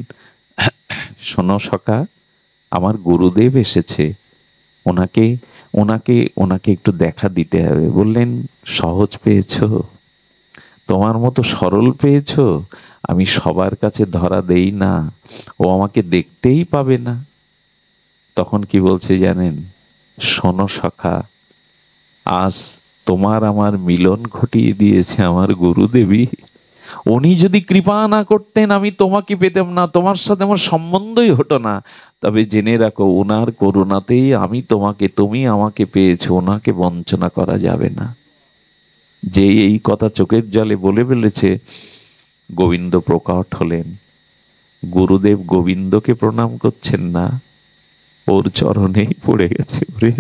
শোনো সখা, আমার গুরুদেব এসেছে, ওনাকে ওনাকে ওনাকে একটু দেখা দিতে হবে। বললেন, সহজ পেয়েছ? তোমার মতো সরল পেয়েছো, আমি সবার কাছে ধরা দেই না, ও আমাকে দেখতেই পাবে না। তখন কি বলছে জানেন? শোনো সখা, আজ তোমার আমার মিলন ঘটিয়ে দিয়েছে আমার গুরুদেবী। উনি যদি কৃপা না করতেন আমি তোমাকে পেতাম না, তোমার সাথে আমার সম্বন্ধই হতো না। তবে জেনে রাখো, ওনার করুণাতেই আমি তোমাকে, তুমি আমাকে পেয়েছো, ওনাকে বঞ্চনা করা যাবে না। যে এই কথা চোখের জলে বলে ফেলেছে, গোবিন্দ প্রকট হলেন। গুরুদেব গোবিন্দকে প্রণাম করছেন না, ওর চরণেই পড়ে গেছে। ওরে,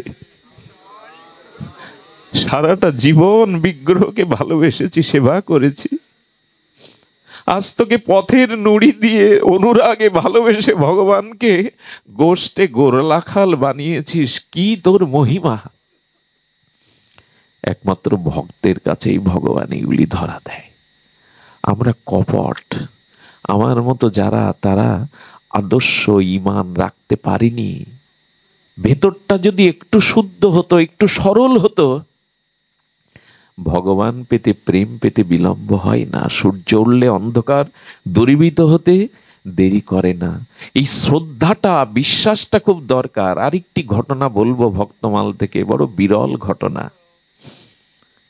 সারাটা জীবন বিগ্রহকে ভালোবেসেছি, সেবা করেছি, আজ তোকে পথের নুড়ি দিয়ে অনুরাগে ভালোবেসে ভগবানকে গোষ্ঠে গোরলাখাল বানিয়েছিস। কি তোর মহিমা! একমাত্র ভক্তের কাছেই ভগবান এগুলি ধরা দেয়। আমরা কপট, আমার মতো যারা, তারা আদর্শ ঈমান রাখতে পারিনি। ভেতরটা যদি একটু শুদ্ধ হতো, একটু সরল হতো, ভগবান পেতে, প্রেম পেতে বিলম্ব হয় না। সূর্য উঠলে অন্ধকার দূরীভূত হতে দেরি করে না। এই শ্রদ্ধাটা, বিশ্বাসটা খুব দরকার। আরেকটি ঘটনা বলবো ভক্তমাল থেকে, বড় বিরল ঘটনা।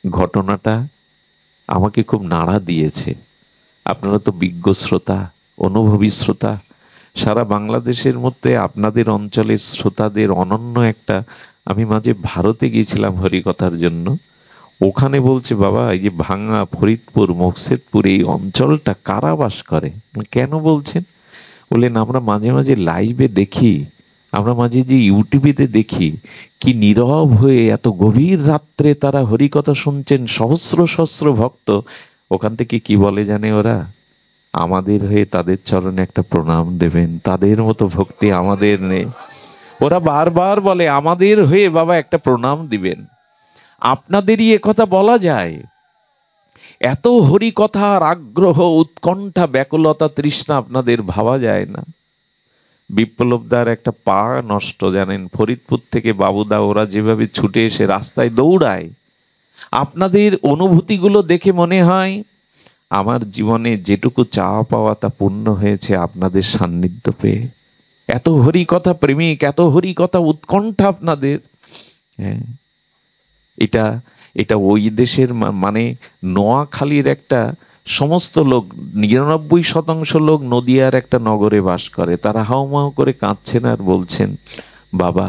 ঘটনাটা আমাকে খুব নাড়া দিয়েছে। আপনারা তো বিজ্ঞ শ্রোতা, অনুভবী শ্রোতা। সারা বাংলাদেশের মধ্যে আপনাদের অঞ্চলের শ্রোতাদের অনন্য একটা, আমি মাঝে ভারতে গিয়েছিলাম হরিকথার জন্য। ওখানে বলছে, বাবা এই যে ভাঙ্গা, ফরিদপুর, মকসেদপুর এই অঞ্চলটা কারা বাস করে? কেন বলছেন? বললেন, আমরা মাঝে মাঝে লাইভে দেখি, আমরা মাঝে যে ইউটিউবেতে দেখি, কি নীরব হয়ে এত গভীর রাত্রে তারা হরিকথা শুনছেন, সহস্র সহস্র ভক্ত। ওখান থেকে কি বলে জানে ওরা? আমাদের হয়ে তাদের চরণে একটা প্রণাম দেবেন, তাদের মতো ভক্তি আমাদের নেই। ওরা বারবার বলে, আমাদের হয়ে বাবা একটা প্রণাম দিবেন। আপনাদেরই একথা বলা যায়। এত হরি কথার আগ্রহ, উৎকণ্ঠা, ব্যাকুলতা, তৃষ্ণা আপনাদের ভাবা যায় না। বিপ্লবদার একটা পা নষ্ট, জানেন? ফরিদপুর থেকে বাবুদা ওরা যেভাবে ছুটে এসে রাস্তায় দৌড়ায়, আপনাদের অনুভূতিগুলো দেখে মনে হয় আমার জীবনে যেটুকু চাওয়া পাওয়া তা পূর্ণ হয়েছে আপনাদের সান্নিধ্য পেয়ে। এত হরি কথা প্রেমিক, এত হরি কথা উৎকণ্ঠা আপনাদের। হ্যাঁ, এটা এটা ওই দেশের মানে নোয়াখালীর একটা সমস্ত লোক, 99% লোক নদিয়ার একটা নগরে বাস করে। তারা হাউমাউ করে কাঁদছেন আর বলছেন, বাবা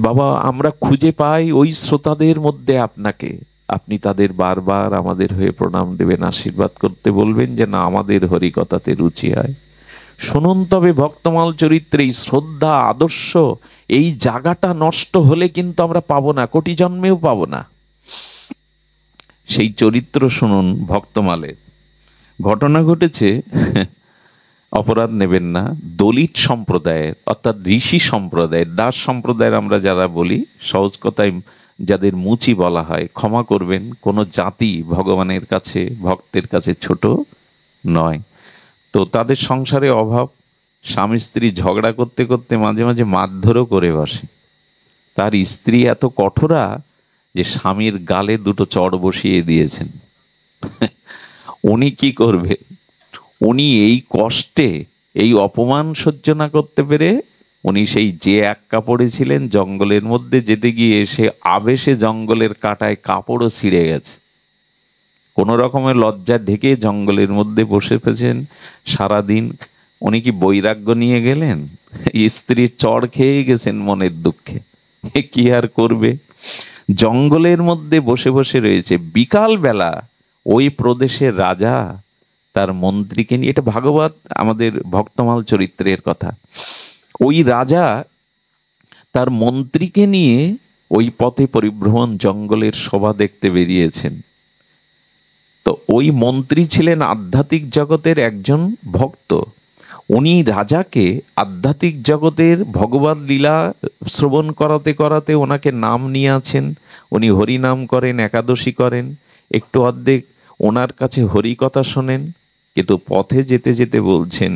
বাবা আমরা খুঁজে পাই ওই শ্রোতাদের মধ্যে আপনাকে। আপনি তাদের বারবার আমাদের হয়ে প্রণাম দেবেন, আশীর্বাদ করতে বলবেন যে না, আমাদের হরিকথাতে রুচি হয়। শুনুন তবে ভক্তমাল চরিত্রে এই শ্রদ্ধা, আদর্শ, এই জায়গাটা নষ্ট হলে কিন্তু আমরা পাবো না, কোটি জন্মেও পাবো না। সেই চরিত্র শুনুন ভক্তমালের। ঘটনা ঘটেছে, অপরাধ নেবেন না, দলিত সম্প্রদায়ের, অর্থাৎ ঋষি সম্প্রদায়ের, দাস সম্প্রদায়ের আমরা যারা বলি, সহজ কথায় যাদের মুচি বলা হয়, ক্ষমা করবেন, কোনো জাতি ভগবানের কাছে, ভক্তের কাছে ছোট নয়। তো তাদের সংসারে অভাব, স্বামী স্ত্রী ঝগড়া করতে করতে মাঝে মাঝে মারধরও করে বসে। তার স্ত্রী এত কঠোরা যে স্বামীর গালে দুটো চড় বসিয়ে দিয়েছেন। উনি কি করবে? উনি এই কষ্টে, এই অপমান সহ্য না করতে পেরে উনি সেই যে এক কাপড়ে ছিলেন, জঙ্গলের মধ্যে যেতে গিয়ে সে আবেশে জঙ্গলের কাঁটায় কাপড়ও ছিঁড়ে গেছে। কোনো রকমের লজ্জা ঢেকে জঙ্গলের মধ্যে বসে ফেছেন সারাদিন। উনি কি বৈরাগ্য নিয়ে গেলেন? স্ত্রীর চড় খেয়ে গেছেন মনের দুঃখে। কি আর করবে? জঙ্গলের মধ্যে বসে বসে রয়েছে। বিকাল বেলা ওই প্রদেশের রাজা তার মন্ত্রীকে নিয়ে, এটা ভাগবত আমাদের ভক্তমাল চরিত্রের কথা, ওই রাজা তার মন্ত্রীকে নিয়ে ওই পথে পরিভ্রমণ, জঙ্গলের শোভা দেখতে বেরিয়েছেন। তো ওই মন্ত্রী ছিলেন আধ্যাত্মিক জগতের একজন ভক্ত। উনি রাজাকে আধ্যাত্মিক জগতের ভগবত লীলা শ্রবণ করাতে করাতে ওনাকে নাম নিয়ে আছেন। উনি হরি নাম করেন, একাদশী করেন, একটু অর্ধেক ওনার কাছে হরি কথা শোনেন। কিন্তু পথে যেতে যেতে বলছেন,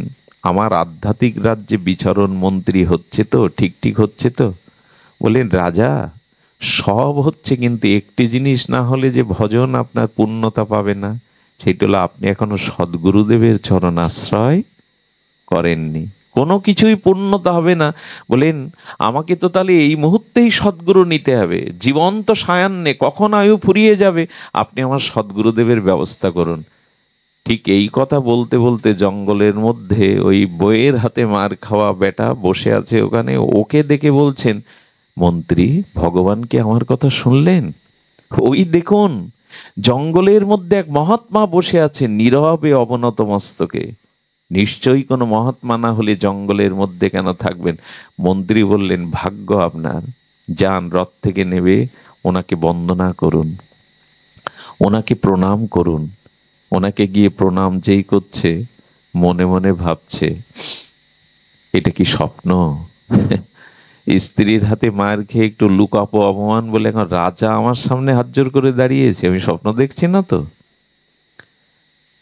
আমার আধ্যাত্মিক রাজ্যে বিচরণ মন্ত্রী হচ্ছে তো, ঠিক ঠিক হচ্ছে তো? বলেন, রাজা সব হচ্ছে, কিন্তু একটি জিনিস না হলে যে ভজন আপনার পূর্ণতা পাবে না, সেটা হলো আপনি এখনো সদ্গুরুদেবের চরণ আশ্রয় করেননি। কোনো কিছুই পূর্ণতা হবে না। বলেন আমাকে তো তাহলে এই মুহূর্তেই সদ্গুরু নিতে হবে, জীবন্ত সায়ান্নে কখন আয়ু ফুরিয়ে যাবে, আপনি আমার সদ্গুরুদেবের ব্যবস্থা করুন। ঠিক এই কথা বলতে বলতে জঙ্গলের মধ্যে ওই বইয়ের হাতে মার খাওয়া বেটা বসে আছে ওখানে, ওকে দেখে বলছেন, মন্ত্রী ভগবান কি আমার কথা শুনলেন? ওই দেখুন জঙ্গলের মধ্যে এক মহাত্মা বসে আছেন নীরবে অবনত মস্তকে। নিশ্চয়ই কোনো মহাত্মা না হলে জঙ্গলের মধ্যে কেন থাকবেন? মন্ত্রী বললেন, ভাগ্য আপনার, যান রথ থেকে নেবে ওনাকে বন্দনা করুন, ওনাকে প্রণাম করুন। ওনাকে গিয়ে প্রণাম যেই করছে মনে মনে ভাবছে, এটা কি স্বপ্ন? স্ত্রীর হাতে মায়ের খেয়ে একটু লুকাপো অপমান বলে এখন রাজা আমার সামনে হাত জোর করে দাঁড়িয়েছে, আমি স্বপ্ন দেখছি না তো?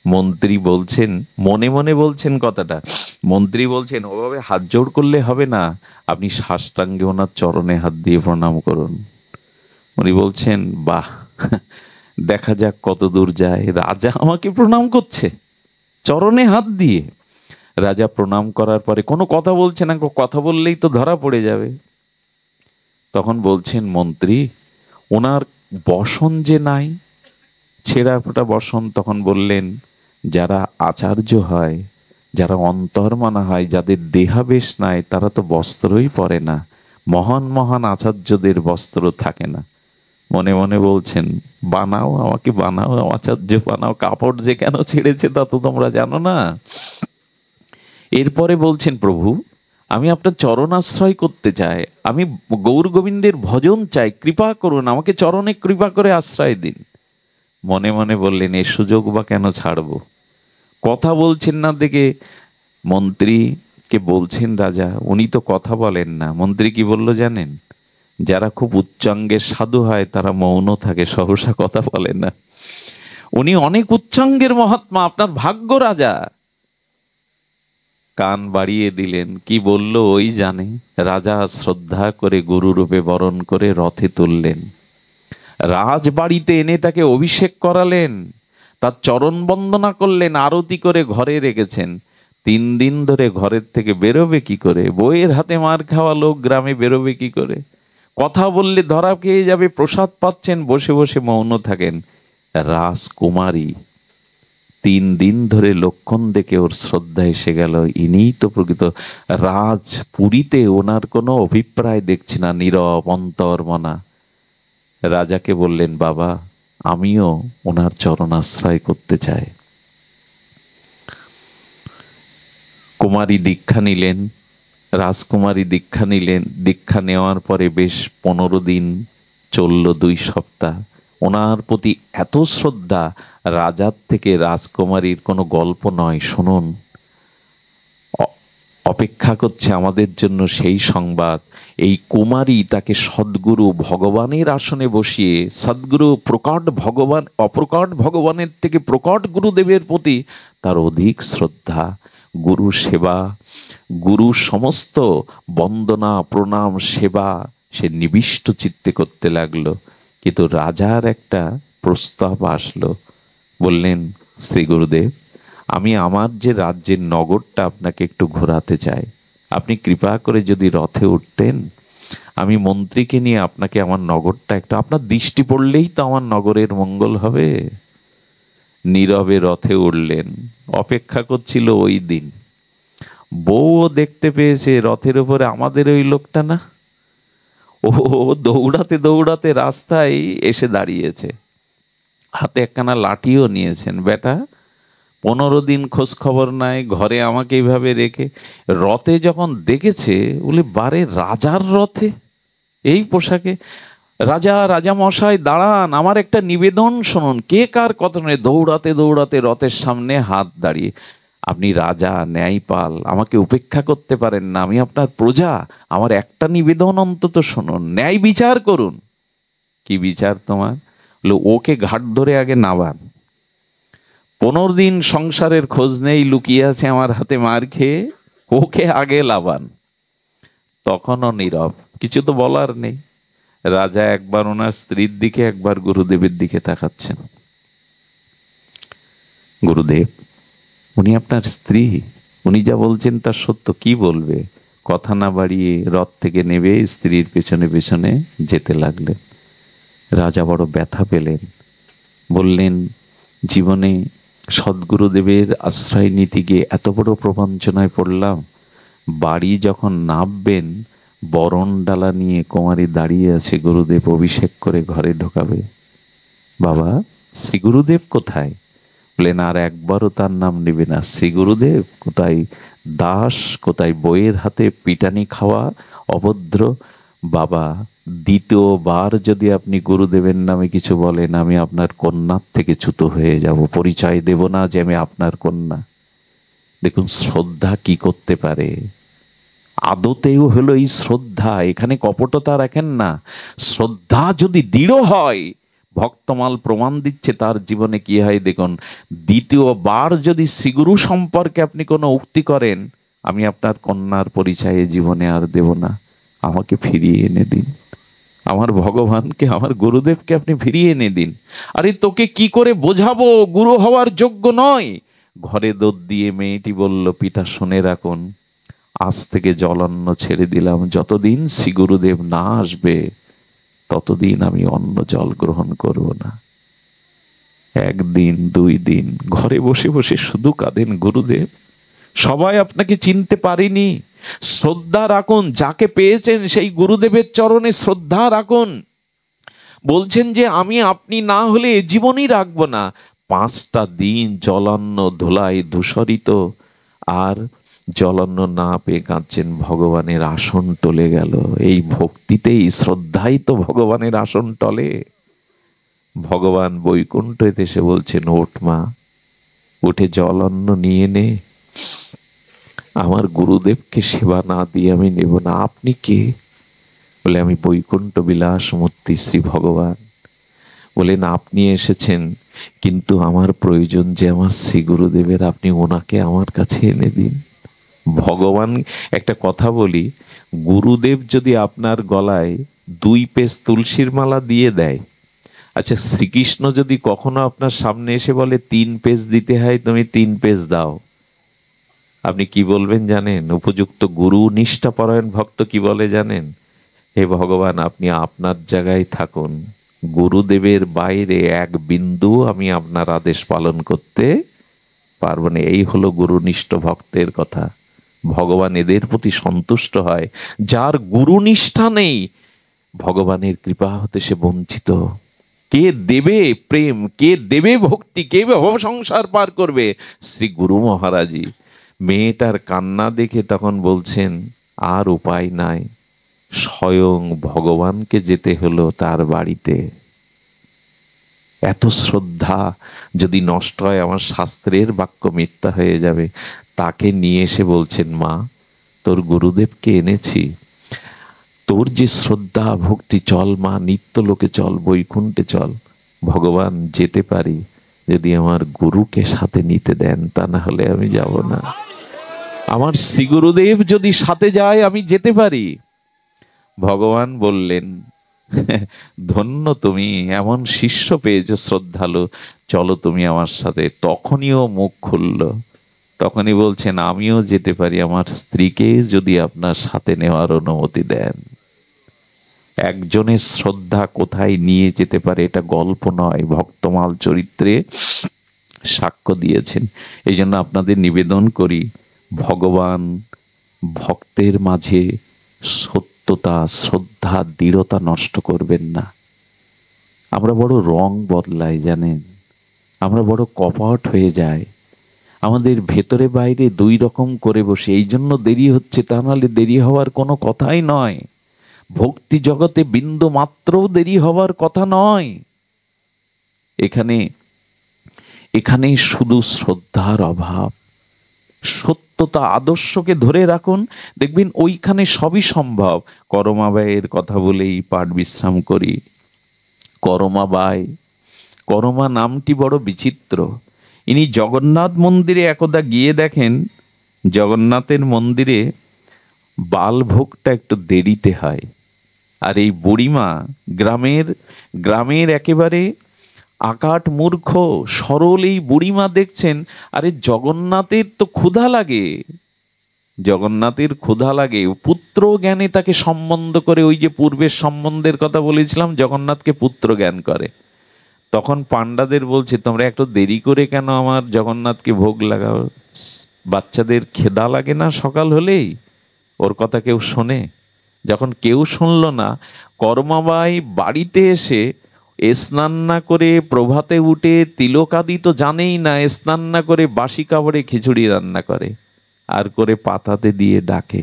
মন্ত্রী বলছেন, মনে মনে বলছেন কথাটা, মন্ত্রী বলছেন ওভাবে হাত জোড় করলে হবে না, আপনি সাষ্টাঙ্গে ওনার চরণে হাত দিয়ে প্রণাম করুন। উনি বলছেন, বাহ, দেখা যাক কত দূর যায়। রাজা আমাকে প্রণাম করছে চরণে হাত দিয়ে। রাজা প্রণাম করার পরে কোনো কথা বলছে না, কথা বললেই তো ধরা পড়ে যাবে। তখন বলছেন মন্ত্রী, ওনার বসন যে নাই, ছেঁড়া ফোটা বসন। তখন বললেন, যারা আচার্য হয়, যারা অন্তর্মনা হয়, যাদের দেহাবেশ নাই, তারা তো বস্ত্রই পরে না। মহান মহান আচার্যদের বস্ত্র থাকে না। মনে মনে বলছেন, বানাও আমাকে, বানাও আচার্য বানাও, কাপড় যে কেন ছেড়েছে তা তো তোমরা জানো না। এরপরে বলছেন, প্রভু আমি আপনার চরণ আশ্রয় করতে চাই, আমি গৌর গোবিন্দের ভজন চাই, কৃপা করুন, আমাকে চরণে কৃপা করে আশ্রয় দিন। মনে মনে বললেন, এ সুযোগ বা কেন ছাড়বো? কথা বলছেন না দেখে মন্ত্রীকে বলছেন রাজা, উনি তো কথা বলেন না। মন্ত্রী কি বললো জানেন? যারা খুব উচ্চাঙ্গের সাধু হয় তারা মৌন থাকে, সহসা কথা বলে না। উনি অনেক উচ্চাঙ্গের মহাত্মা, আপনার ভাগ্য রাজা। কান বাড়িয়ে দিলেন, কি বলল ওই জানে। রাজা শ্রদ্ধা করে গুরুরূপে বরণ করে রথে তুললেন, রাজবাড়িতে এনে তাকে অভিষেক করালেন, তার চরণ বন্দনা করলেন, আরতি করে ঘরে রেখেছেন। 3 দিন ধরে ঘরের থেকে বেরোবে কি করে? বইয়ের হাতে মার খাওয়া লোক গ্রামে বেরোবে কি করে? কথা বললে ধরা খেয়ে যাবে। প্রসাদ পাচ্ছেন, বসে বসে মৌন থাকেন। রাজকুমারী 3 দিন ধরে লক্ষণ দেখে ওর শ্রদ্ধা এসে গেল, ইনিই তো প্রকৃত রাজ। পুরীতে ওনার কোনো অভিপ্রায় দেখছি না, নীরব অন্তর্মনা। রাজাকে বললেন, বাবা আমিও ওনার চরণ আশ্রয় করতে চাই। কুমারী দীক্ষা নিলেন, রাজকুমারী দীক্ষা নিলেন। দীক্ষা নেওয়ার পরে বেশ 15 দিন চলল, 2 সপ্তাহ। ওনার প্রতি এত শ্রদ্ধা, রাজার থেকে রাজকুমারীর কোনো গল্প নয়। শুনুন, অপেক্ষা করছে আমাদের জন্য সেই সংবাদ। এই কুমারী তাকে সদ্গুরু ভগবানের আসনে বসিয়ে, সদ্গুরু প্রকট ভগবান, অপ্রকট ভগবানের থেকে প্রকট গুরুদেবের প্রতি তার অধিক শ্রদ্ধা। গুরু সেবা, গুরু সমস্ত বন্দনা প্রণাম সেবা সে নিবিষ্ট চিত্তে করতে লাগলো। কিন্তু রাজার একটা প্রস্তাব আসলো। বললেন, শ্রী গুরুদেব, আমি আমার যে রাজ্যের নগরটা আপনাকে একটু ঘোরাতে চাই। আপনি কৃপা করে যদি রথে উঠতেন, আমি মন্ত্রীকে নিয়ে আপনাকে আমার নগরটা একটু, আপনার দৃষ্টি পড়লেই তো আমার নগরের মঙ্গল হবে। নীরবে রথে উঠলেন। অপেক্ষা করছিল ওই দিন। বউও দেখতে পেয়েছে রথের উপরে আমাদের ওই লোকটা না, ও দৌড়াতে দৌড়াতে রাস্তায় এসে দাঁড়িয়েছে, হাতে একখানা লাঠিও নিয়েছেন। বেটা 15 দিন খোঁজ খবর নাই, ঘরে আমাকে এইভাবে রেখে। রথে যখন দেখেছে, বলে বারে রাজার রথে এই পোশাকে! রাজা, রাজা মশাই দাঁড়ান, আমার একটা নিবেদন শুনুন। কে কার কথা নেই, দৌড়াতে দৌড়াতে রথের সামনে হাত দাঁড়িয়ে, আপনি রাজা, ন্যায়পাল, আমাকে উপেক্ষা করতে পারেন না, আমি আপনার প্রজা, আমার একটা নিবেদন অন্তত শুনুন, ন্যায় বিচার করুন। কি বিচার তোমার? ওকে ঘাট ধরে আগে নাবান। 15 দিন সংসারের খোঁজ নেই, লুকিয়ে আছে আমার হাতে মার খেয়ে, ওকে আগে লাবান। তখনও নীরব, কিছু তো বলার নেই। রাজা একবার ওনার স্ত্রীর দিকে, একবার গুরুদেবের দিকে তাকাচ্ছেন। গুরুদেব, উনি আপনার স্ত্রী, উনি যা বলছেন তা সত্য, কি বলবে? কথা না বাড়িয়ে রথ থেকে নেমে স্ত্রীর পেছনে পেছনে যেতে লাগলেন। রাজা বড় ব্যথা পেলেন, বললেন, জীবনে সদ্গুরুদেবের আশ্রয় নিতে গিয়ে এত বড় প্রবঞ্চনায় পড়লাম, বাড়ি যখন নামবেন বরণ ডালা নিয়ে কুমারী দাঁড়িয়ে আছে, গুরুদেব অভিষেক করে ঘরে ঢোকাবে। বাবা, শ্রী গুরুদেব কোথায়? বলেন, আর একবারও তার নাম নেবে না। শ্রী গুরুদেব কোথায়? দাস কোথায়? বইয়ের হাতে পিটানি খাওয়া অভদ্র। বাবা, দ্বিতীয়বার যদি আপনি গুরুদেবের নামে কিছু বলেন, আমি আপনার কন্যার থেকে চ্যুত হয়ে যাব, পরিচয় দেব না যে আমি আপনার কন্যা। দেখুন শ্রদ্ধা কি করতে পারে। আদতেও হলো এই শ্রদ্ধা, এখানে কপটতা রাখেন না। শ্রদ্ধা যদি দৃঢ় হয়, ভক্তমাল প্রমাণ দিচ্ছে তার জীবনে কি হয় দেখুন। দ্বিতীয়বার যদি শ্রীগুরু সম্পর্কে আপনি কোনো উক্তি করেন, আমি আপনার কন্যার পরিচয়ে জীবনে আর দেব না, আমাকে ফিরিয়ে এনে দিন, আমার ভগবানকে, আমার গুরুদেবকে আপনি ফিরিয়ে এনে দিন। আরে তোকে কি করে বোঝাবো, গুরু হওয়ার যোগ্য নয়। ঘরে দৌড় দিয়ে মেয়েটি বলল, পিতা শুনে রাখুন, আজ থেকে জলান্ন ছেড়ে দিলাম, যতদিন শ্রী গুরুদেব না আসবে ততদিন আমি অন্য জল গ্রহণ করব না। একদিন, 2 দিন ঘরে বসে বসে শুধু কাঁদেন, গুরুদেব সবাই আপনাকে চিনতে পারেনি, শ্রদ্ধা রাখুন, যাকে পেয়েছেন সেই গুরুদেবের চরণে শ্রদ্ধা রাখুন। বলছেন যে আমি আপনি না হলে জীবনই রাখবো না। 5টা দিন জলান্ন ধুলায় ধূসরিত, আর জলান্ন না পেয়ে কাঁদছেন, ভগবানের আসন টলে গেল। এই ভক্তিতেই, শ্রদ্ধাই তো ভগবানের আসন টলে। ভগবান বৈকুণ্ঠে এসে বলছেন, ওঠ মা, উঠে জলান্ন নিয়ে নে, আমার গুরুদেবকে সেবা না দিয়ে আমি নেব না। আপনি কে? বলে, আমি বৈকুণ্ঠ বিলাস মূর্তি শ্রী ভগবান। বলেন, আপনি এসেছেন, কিন্তু আমার প্রয়োজন যে আমার শ্রী গুরুদেবের, আপনি ওনাকে আমার কাছে এনে দিন। ভগবান, একটা কথা বলি, গুরুদেব যদি আপনার গলায় 2 পেজ তুলসীর মালা দিয়ে দেয়, আচ্ছা শ্রীকৃষ্ণ যদি কখনো আপনার সামনে এসে বলে 3 পেজ দিতে হয়, তুমি 3 পেজ দাও, আপনি কি বলবেন জানেন? উপযুক্ত গুরু নিষ্ঠাপরায়ণ ভক্ত কি বলে জানেন? হে ভগবান, আপনি আপনার জায়গায় থাকুন, গুরুদেবের বাইরে 1 বিন্দু আমি আপনার আদেশ পালন করতে পারবো না। এই হলো গুরুনিষ্ঠ ভক্তের কথা। ভগবান এদের প্রতি সন্তুষ্ট হয়। যার গুরুনিষ্ঠা নেই, ভগবানের কৃপা হতে সে বঞ্চিত। কে দেবে প্রেম, কে দেবে ভক্তি, কে ভব সংসার পার করবে? শ্রী গুরু মহারাজই। মেয়েটার কান্না দেখে তখন বলছেন, আর উপায় নাই, স্বয়ং ভগবানকে যেতে হলো তার বাড়িতে। এত শ্রদ্ধা যদি নষ্ট হয়, আমার শাস্ত্রের বাক্য মিথ্যা হয়ে যাবে। তাকে নিয়ে এসে বলছেন, মা, তোর গুরুদেবকে এনেছি, তোর যে শ্রদ্ধা ভক্তি, চল মা, নিত্য লোকে চল, বৈকুণ্ঠে চল। ভগবান যেতে পারি যদি আমার গুরুকে সাথে নিতে দেন, তা না হলে আমি যাব না। আমার শ্রী গুরুদেব যদি সাথে যায় আমি যেতে পারি। ভগবান বললেন, ধন্য তুমি, এমন শিষ্য পেয়েছো শ্রদ্ধালু, চলো তুমি আমার সাথে। তখনই ও মুখ খুলল, তখনই বলছেন, আমিও যেতে পারি, আমার স্ত্রীকে যদি আপনার সাথে নেওয়ার অনুমতি দেন। একজনের শ্রদ্ধা কোথায় নিয়ে যেতে পারে এটা গল্প নয়, ভক্তমাল চরিত্রে সাক্ষ্য দিয়েছেন। এই জন্য আপনাদের নিবেদন করি, ভগবান ভক্তের মাঝে সত্যতা, শ্রদ্ধা, দৃঢ়তা নষ্ট করবেন না। আমরা বড় রং বদলাই জানেন, আমরা বড় কপট হয়ে যাই, আমাদের ভেতরে বাইরে 2 রকম করে বসে, এই জন্য দেরি হচ্ছে, তা নাহলে দেরি হওয়ার কোনো কথাই নয়। ভক্তি জগতে বিন্দু মাত্রও দেরি হওয়ার কথা নয়। এখানে শুধু শ্রদ্ধার অভাব। সত্যতা, আদর্শকে ধরে রাখুন, দেখবেন ওইখানে সবই সম্ভব। করমাবাইয়ের কথা বলেই পাঠ বিশ্রাম করি। করমাবাই, করমা নামটি বড় বিচিত্র। ইনি জগন্নাথ মন্দিরে একদা গিয়ে দেখেন, জগন্নাথের মন্দিরে বালভোগটা একটু দেরিতে হয়। আর এই বুড়িমা গ্রামের একেবারে আকাট মূর্খ সরল এই বুড়িমা দেখছেন, আরে জগন্নাথের তো ক্ষুধা লাগে, জগন্নাথের ক্ষুধা লাগে, পুত্র জ্ঞানে তাকে সম্বন্ধ করে, ওই যে পূর্বের সম্বন্ধের কথা বলেছিলাম, জগন্নাথকে পুত্র জ্ঞান করে। তখন পাণ্ডাদের বলছে, তোমরা একটু দেরি করে কেন আমার জগন্নাথকে ভোগ লাগাও? বাচ্চাদের খেদা লাগে না সকাল হলেই? ওর কথা কেউ শোনে? যখন কেউ শুনল না, কর্মাবাই বাড়িতে এসে স্নান না করে, প্রভাতে উঠে তিলকাদি তো জানেই না, স্নান না করে বাসি কাপড়ে খিচুড়ি রান্না করে, আর করে পাতাতে দিয়ে ডাকে,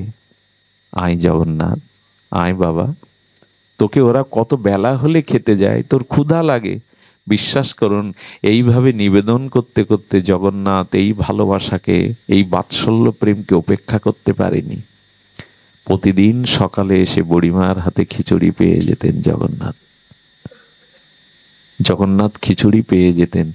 আয় জগন্নাথ, আয় বাবা, তোকে ওরা কত বেলা হলে খেতে যায়, তোর ক্ষুধা লাগে। বিশ্বাস করুন, এইভাবে নিবেদন করতে করতে জগন্নাথ এই ভালোবাসাকে, এই বাৎসল্য প্রেমকে উপেক্ষা করতে পারেনি। প্রতিদিন সকালে এসে বুড়িমার হাতে খিচুড়ি পেয়ে যেতেন জগন্নাথ, জগন্নাথ খিচুড়ি পেয়ে যেতেন।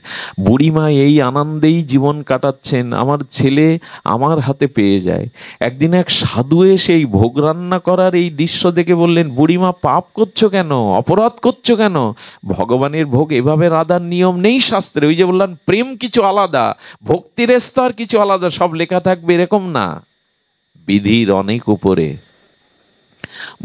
বুড়িমা এই আনন্দেই জীবন কাটাচ্ছেন, আমার ছেলে আমার হাতে পেয়ে যায়। একদিন এক সাধু এসে এই ভোগ রান্না করার এই দৃশ্য দেখে বললেন, বুড়িমা পাপ করছো কেন, অপরাধ করছো কেন? ভগবানের ভোগ এভাবে রাধার নিয়ম নেই শাস্ত্রে। ওই যে বললাম, প্রেম কিছু আলাদা, ভক্তির স্তর কিছু আলাদা, সব লেখা থাকবে এরকম না, বিধির অনেক উপরে।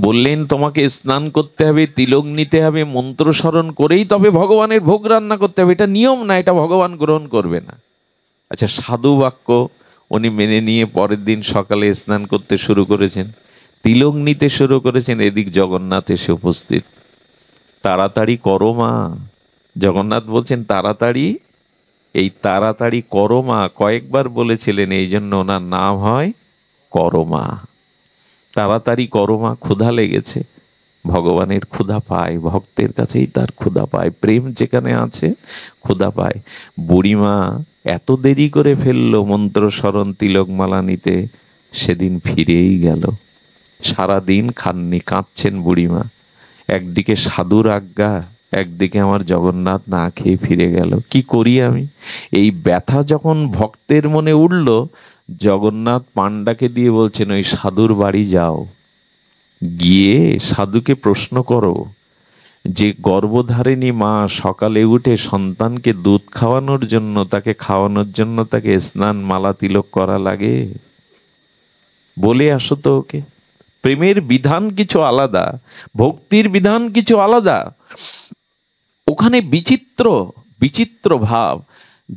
বললেন, তোমাকে স্নান করতে হবে, তিলক নিতে হবে, মন্ত্র স্মরণ করেই তবে ভগবানের ভোগ রান্না করতে হবে, এটা নিয়ম না, এটা ভগবান গ্রহণ করবে না। আচ্ছা, সাধু বাক্য উনি মেনে নিয়ে পরের দিন সকালে স্নান করতে শুরু করেছেন, তিলক নিতে শুরু করেছেন। এদিক জগন্নাথ এসে উপস্থিত। তাড়াতাড়ি করো মা, জগন্নাথ বলছেন তাড়াতাড়ি, এই তাড়াতাড়ি করো মা কয়েকবার বলেছিলেন, এই জন্য ওনার নাম হয় করো মা। তাড়াতাড়ি করো মা, ক্ষুধা লেগেছে। ভগবানের ক্ষুধা পায়, ভক্তের কাছেই তার ক্ষুধা পায়, প্রেম যেখানে আছে ক্ষুধা পায়। বুড়িমা এত দেরি করে ফেললো মন্ত্র স্মরণ তিলকমালা নিতে, সেদিন ফিরেই গেল। সারাদিন খাননি, কাঁদছেন বুড়িমা। একদিকে সাধুর আজ্ঞা, একদিকে আমার জগন্নাথ না খেয়ে ফিরে গেল, কি করি আমি? এই ব্যথা যখন ভক্তের মনে উঠল, জগন্নাথ পাণ্ডাকে দিয়ে বলছেন, ওই সাধুর বাড়ি যাও, গিয়ে সাধুকে প্রশ্ন করো যে গর্ভধারিণী মা সকালে উঠে সন্তানকে দুধ খাওয়ানোর জন্য, তাকে খাওয়ানোর জন্য তাকে স্নান মালা তিলক করা লাগে, বলে আসো তো ওকে। প্রেমের বিধান কিছু আলাদা, ভক্তির বিধান কিছু আলাদা, ওখানে বিচিত্র বিচিত্র ভাব।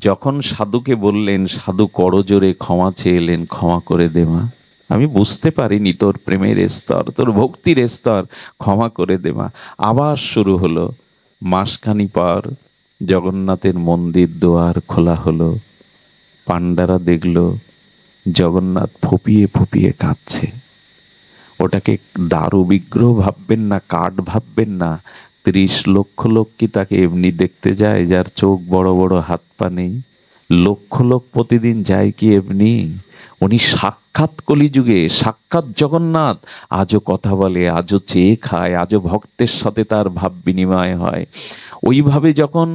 যখন সাধুকে বললেন, সাধু করজোরে ক্ষমা চেয়েলেন, ক্ষমা করে দে মা, আমি বুঝতে পারিনি তোর প্রেমের স্তর, তোর ভক্তির স্তর, ক্ষমা করে দে মা। আবার শুরু হলো। মাসখানি পর জগন্নাথের মন্দির দুয়ার খোলা হলো। পাণ্ডারা দেখলো জগন্নাথ ফুপিয়ে ফুপিয়ে কাঁদছে। ওটাকে দারু বিগ্রহ ভাববেন না, কাঠ ভাববেন না। 30 লক্ষ লোক কি তাকে এমনি দেখতে যায়, যার চোখ বড় বড়, হাত পা নেই? লক্ষ লোক প্রতিদিন যায় কি এমনি? উনি সাক্ষাৎ কলিযুগে, সাক্ষাৎ জগন্নাথ। আজও কথা বলে, আজও চেয়ে খায়, আজও ভক্তের সাথে তার ভাব বিনিময় হয়। ওইভাবে যখন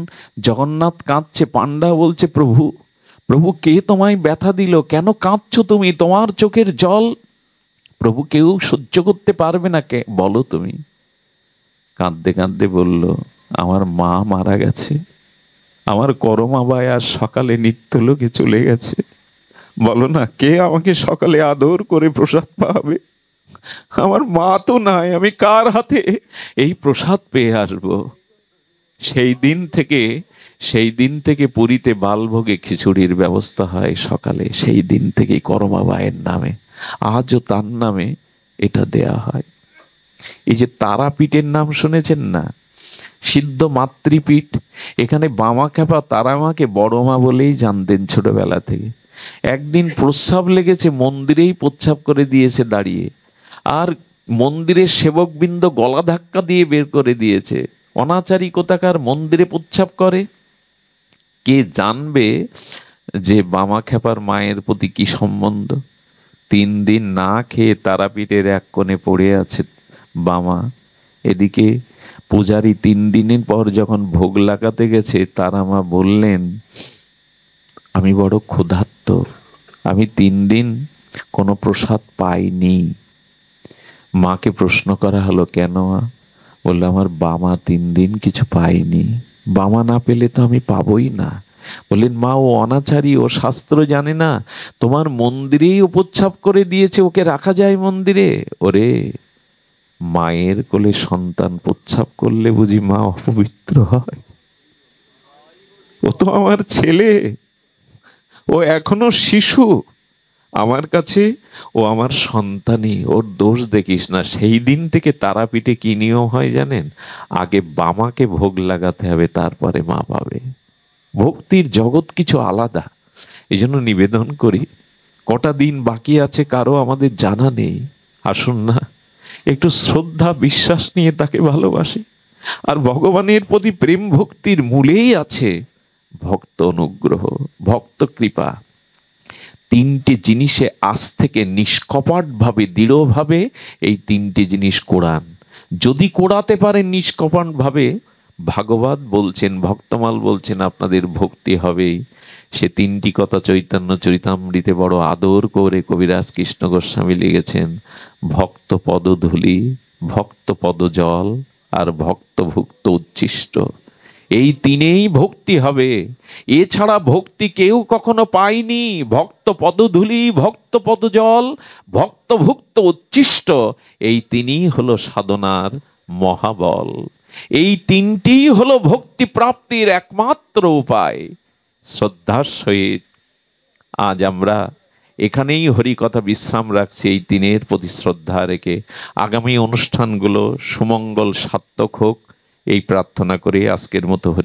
জগন্নাথ কাঁদছে, পাণ্ডা বলছে, প্রভু প্রভু কে তোমায় ব্যথা দিল, কেন কাঁদছো তুমি, তোমার চোখের জল প্রভু কেউ সহ্য করতে পারবে না, কে বলো তুমি? কাঁদতে কাঁদতে বলল, আমার মা মারা গেছে, আমার করমা বাই আজ সকালে নিত্যলোকে চলে গেছে। বলো না, কে আমাকে সকালে আদর করে প্রসাদ পাবে? আমার মা তো নাই, আমি কার হাতে এই প্রসাদ পেয়ে আসবো? সেই দিন থেকে পুরীতে বালভোগে খিচুড়ির ব্যবস্থা হয় সকালে। সেই দিন থেকেই করমা বায়ের নামে, আজও তার নামে এটা দেয়া হয়। এই যে তারাপীঠের নাম শুনেছেন না, সিদ্ধ মাতৃপীঠ, এখানে বামাখ্যাপা তারামাকে বড় মা বলেই জানতেন ছোটবেলা থেকে। একদিন প্রস্রাব লেগেছে, মন্দিরেই প্রস্রাব করে দিয়েছে দাঁড়িয়ে, আর মন্দিরের সেবকবৃন্দ গলা ধাক্কা দিয়ে বের করে দিয়েছে। অনাচারী কোথাকার মন্দিরে প্রস্রাব করে, কে জানবে যে বামাখ্যাপার মায়ের প্রতি কি সম্বন্ধ? 3 দিন না খেয়ে তারাপীঠের এক কোণে পড়ে আছে বামা। এদিকে পূজারী 3 দিনের পর যখন ভোগ লাগাতে গেছে, তারা মা বললেন, আমি বড় ক্ষুধার্ত, আমি 3 দিন কোনো প্রসাদ পাইনি। মাকে প্রশ্ন করা হলো, কেন মা? বললো, আমার বামা 3 দিন কিছু পায়নি। বামা না পেলে তো আমি পাবই না। বললেন, মা ও অনাচারী, ও শাস্ত্র জানে না, তোমার মন্দিরেই উপচ্ছাপ করে দিয়েছে, ওকে রাখা যায় মন্দিরে? ওরে, মায়ের কোলে সন্তান প্রচ্ছাপ করলে বুঝি মা অপবিত্র হয়? ও তো আমার ছেলে, ও এখনো শিশু আমার কাছে, ও আমার সন্তানই, ওর দোষ দেখিস না। সেই দিন থেকে তারাপীঠে কি নিয়ম হয় জানেন? আগে বামাকে ভোগ লাগাতে হবে, তারপরে মা পাবে। ভক্তির জগৎ কিছু আলাদা। এই জন্য নিবেদন করি, কটা দিন বাকি আছে কারো আমাদের জানা নেই, আসুন না একটু শ্রদ্ধা বিশ্বাস নিয়ে তাকে ভালোবাসি। আর ভগবানের প্রতি প্রেম ভক্তির মূলেই আছে ভক্ত অনুগ্রহ, ভক্ত কৃপা। তিনটে জিনিসে আজ থেকে নিষ্কপট ভাবে, দৃঢ়ভাবে এই তিনটে জিনিস কোড়ান। যদি কোড়াতে পারেন নিষ্কপট ভাবে, ভাগবত বলছেন, ভক্তমাল বলছেন, আপনাদের ভক্তি হবেই। সে তিনটি কথা চৈতন্য চরিতামৃতে বড় আদর করে কবিরাজ কৃষ্ণ গোস্বামী লিখেছেন। ভক্ত পদধূলি, ভক্ত পদজল, আর ভক্ত ভুক্ত উচ্ছিষ্ট। এই তিনেই ভক্তি হবে, এছাড়া ভক্তি কেউ কখনো পায়নি। ভক্ত পদধূলি, ভক্ত পদজল, ভক্ত ভুক্ত উচ্ছিষ্ট, এই তিনিই হলো সাধনার মহাবল। এই তিনটিই হলো ভক্তি প্রাপ্তির একমাত্র উপায়। শ্রদ্ধার সহিত আজ আমরা এখানেই হরিকথা বিশ্রাম রাখছি, এই তিনের প্রতি শ্রদ্ধা রেখে। আগামী অনুষ্ঠানগুলো সুমঙ্গল সার্থক হোক, এই প্রার্থনা করে আজকের মতো হরি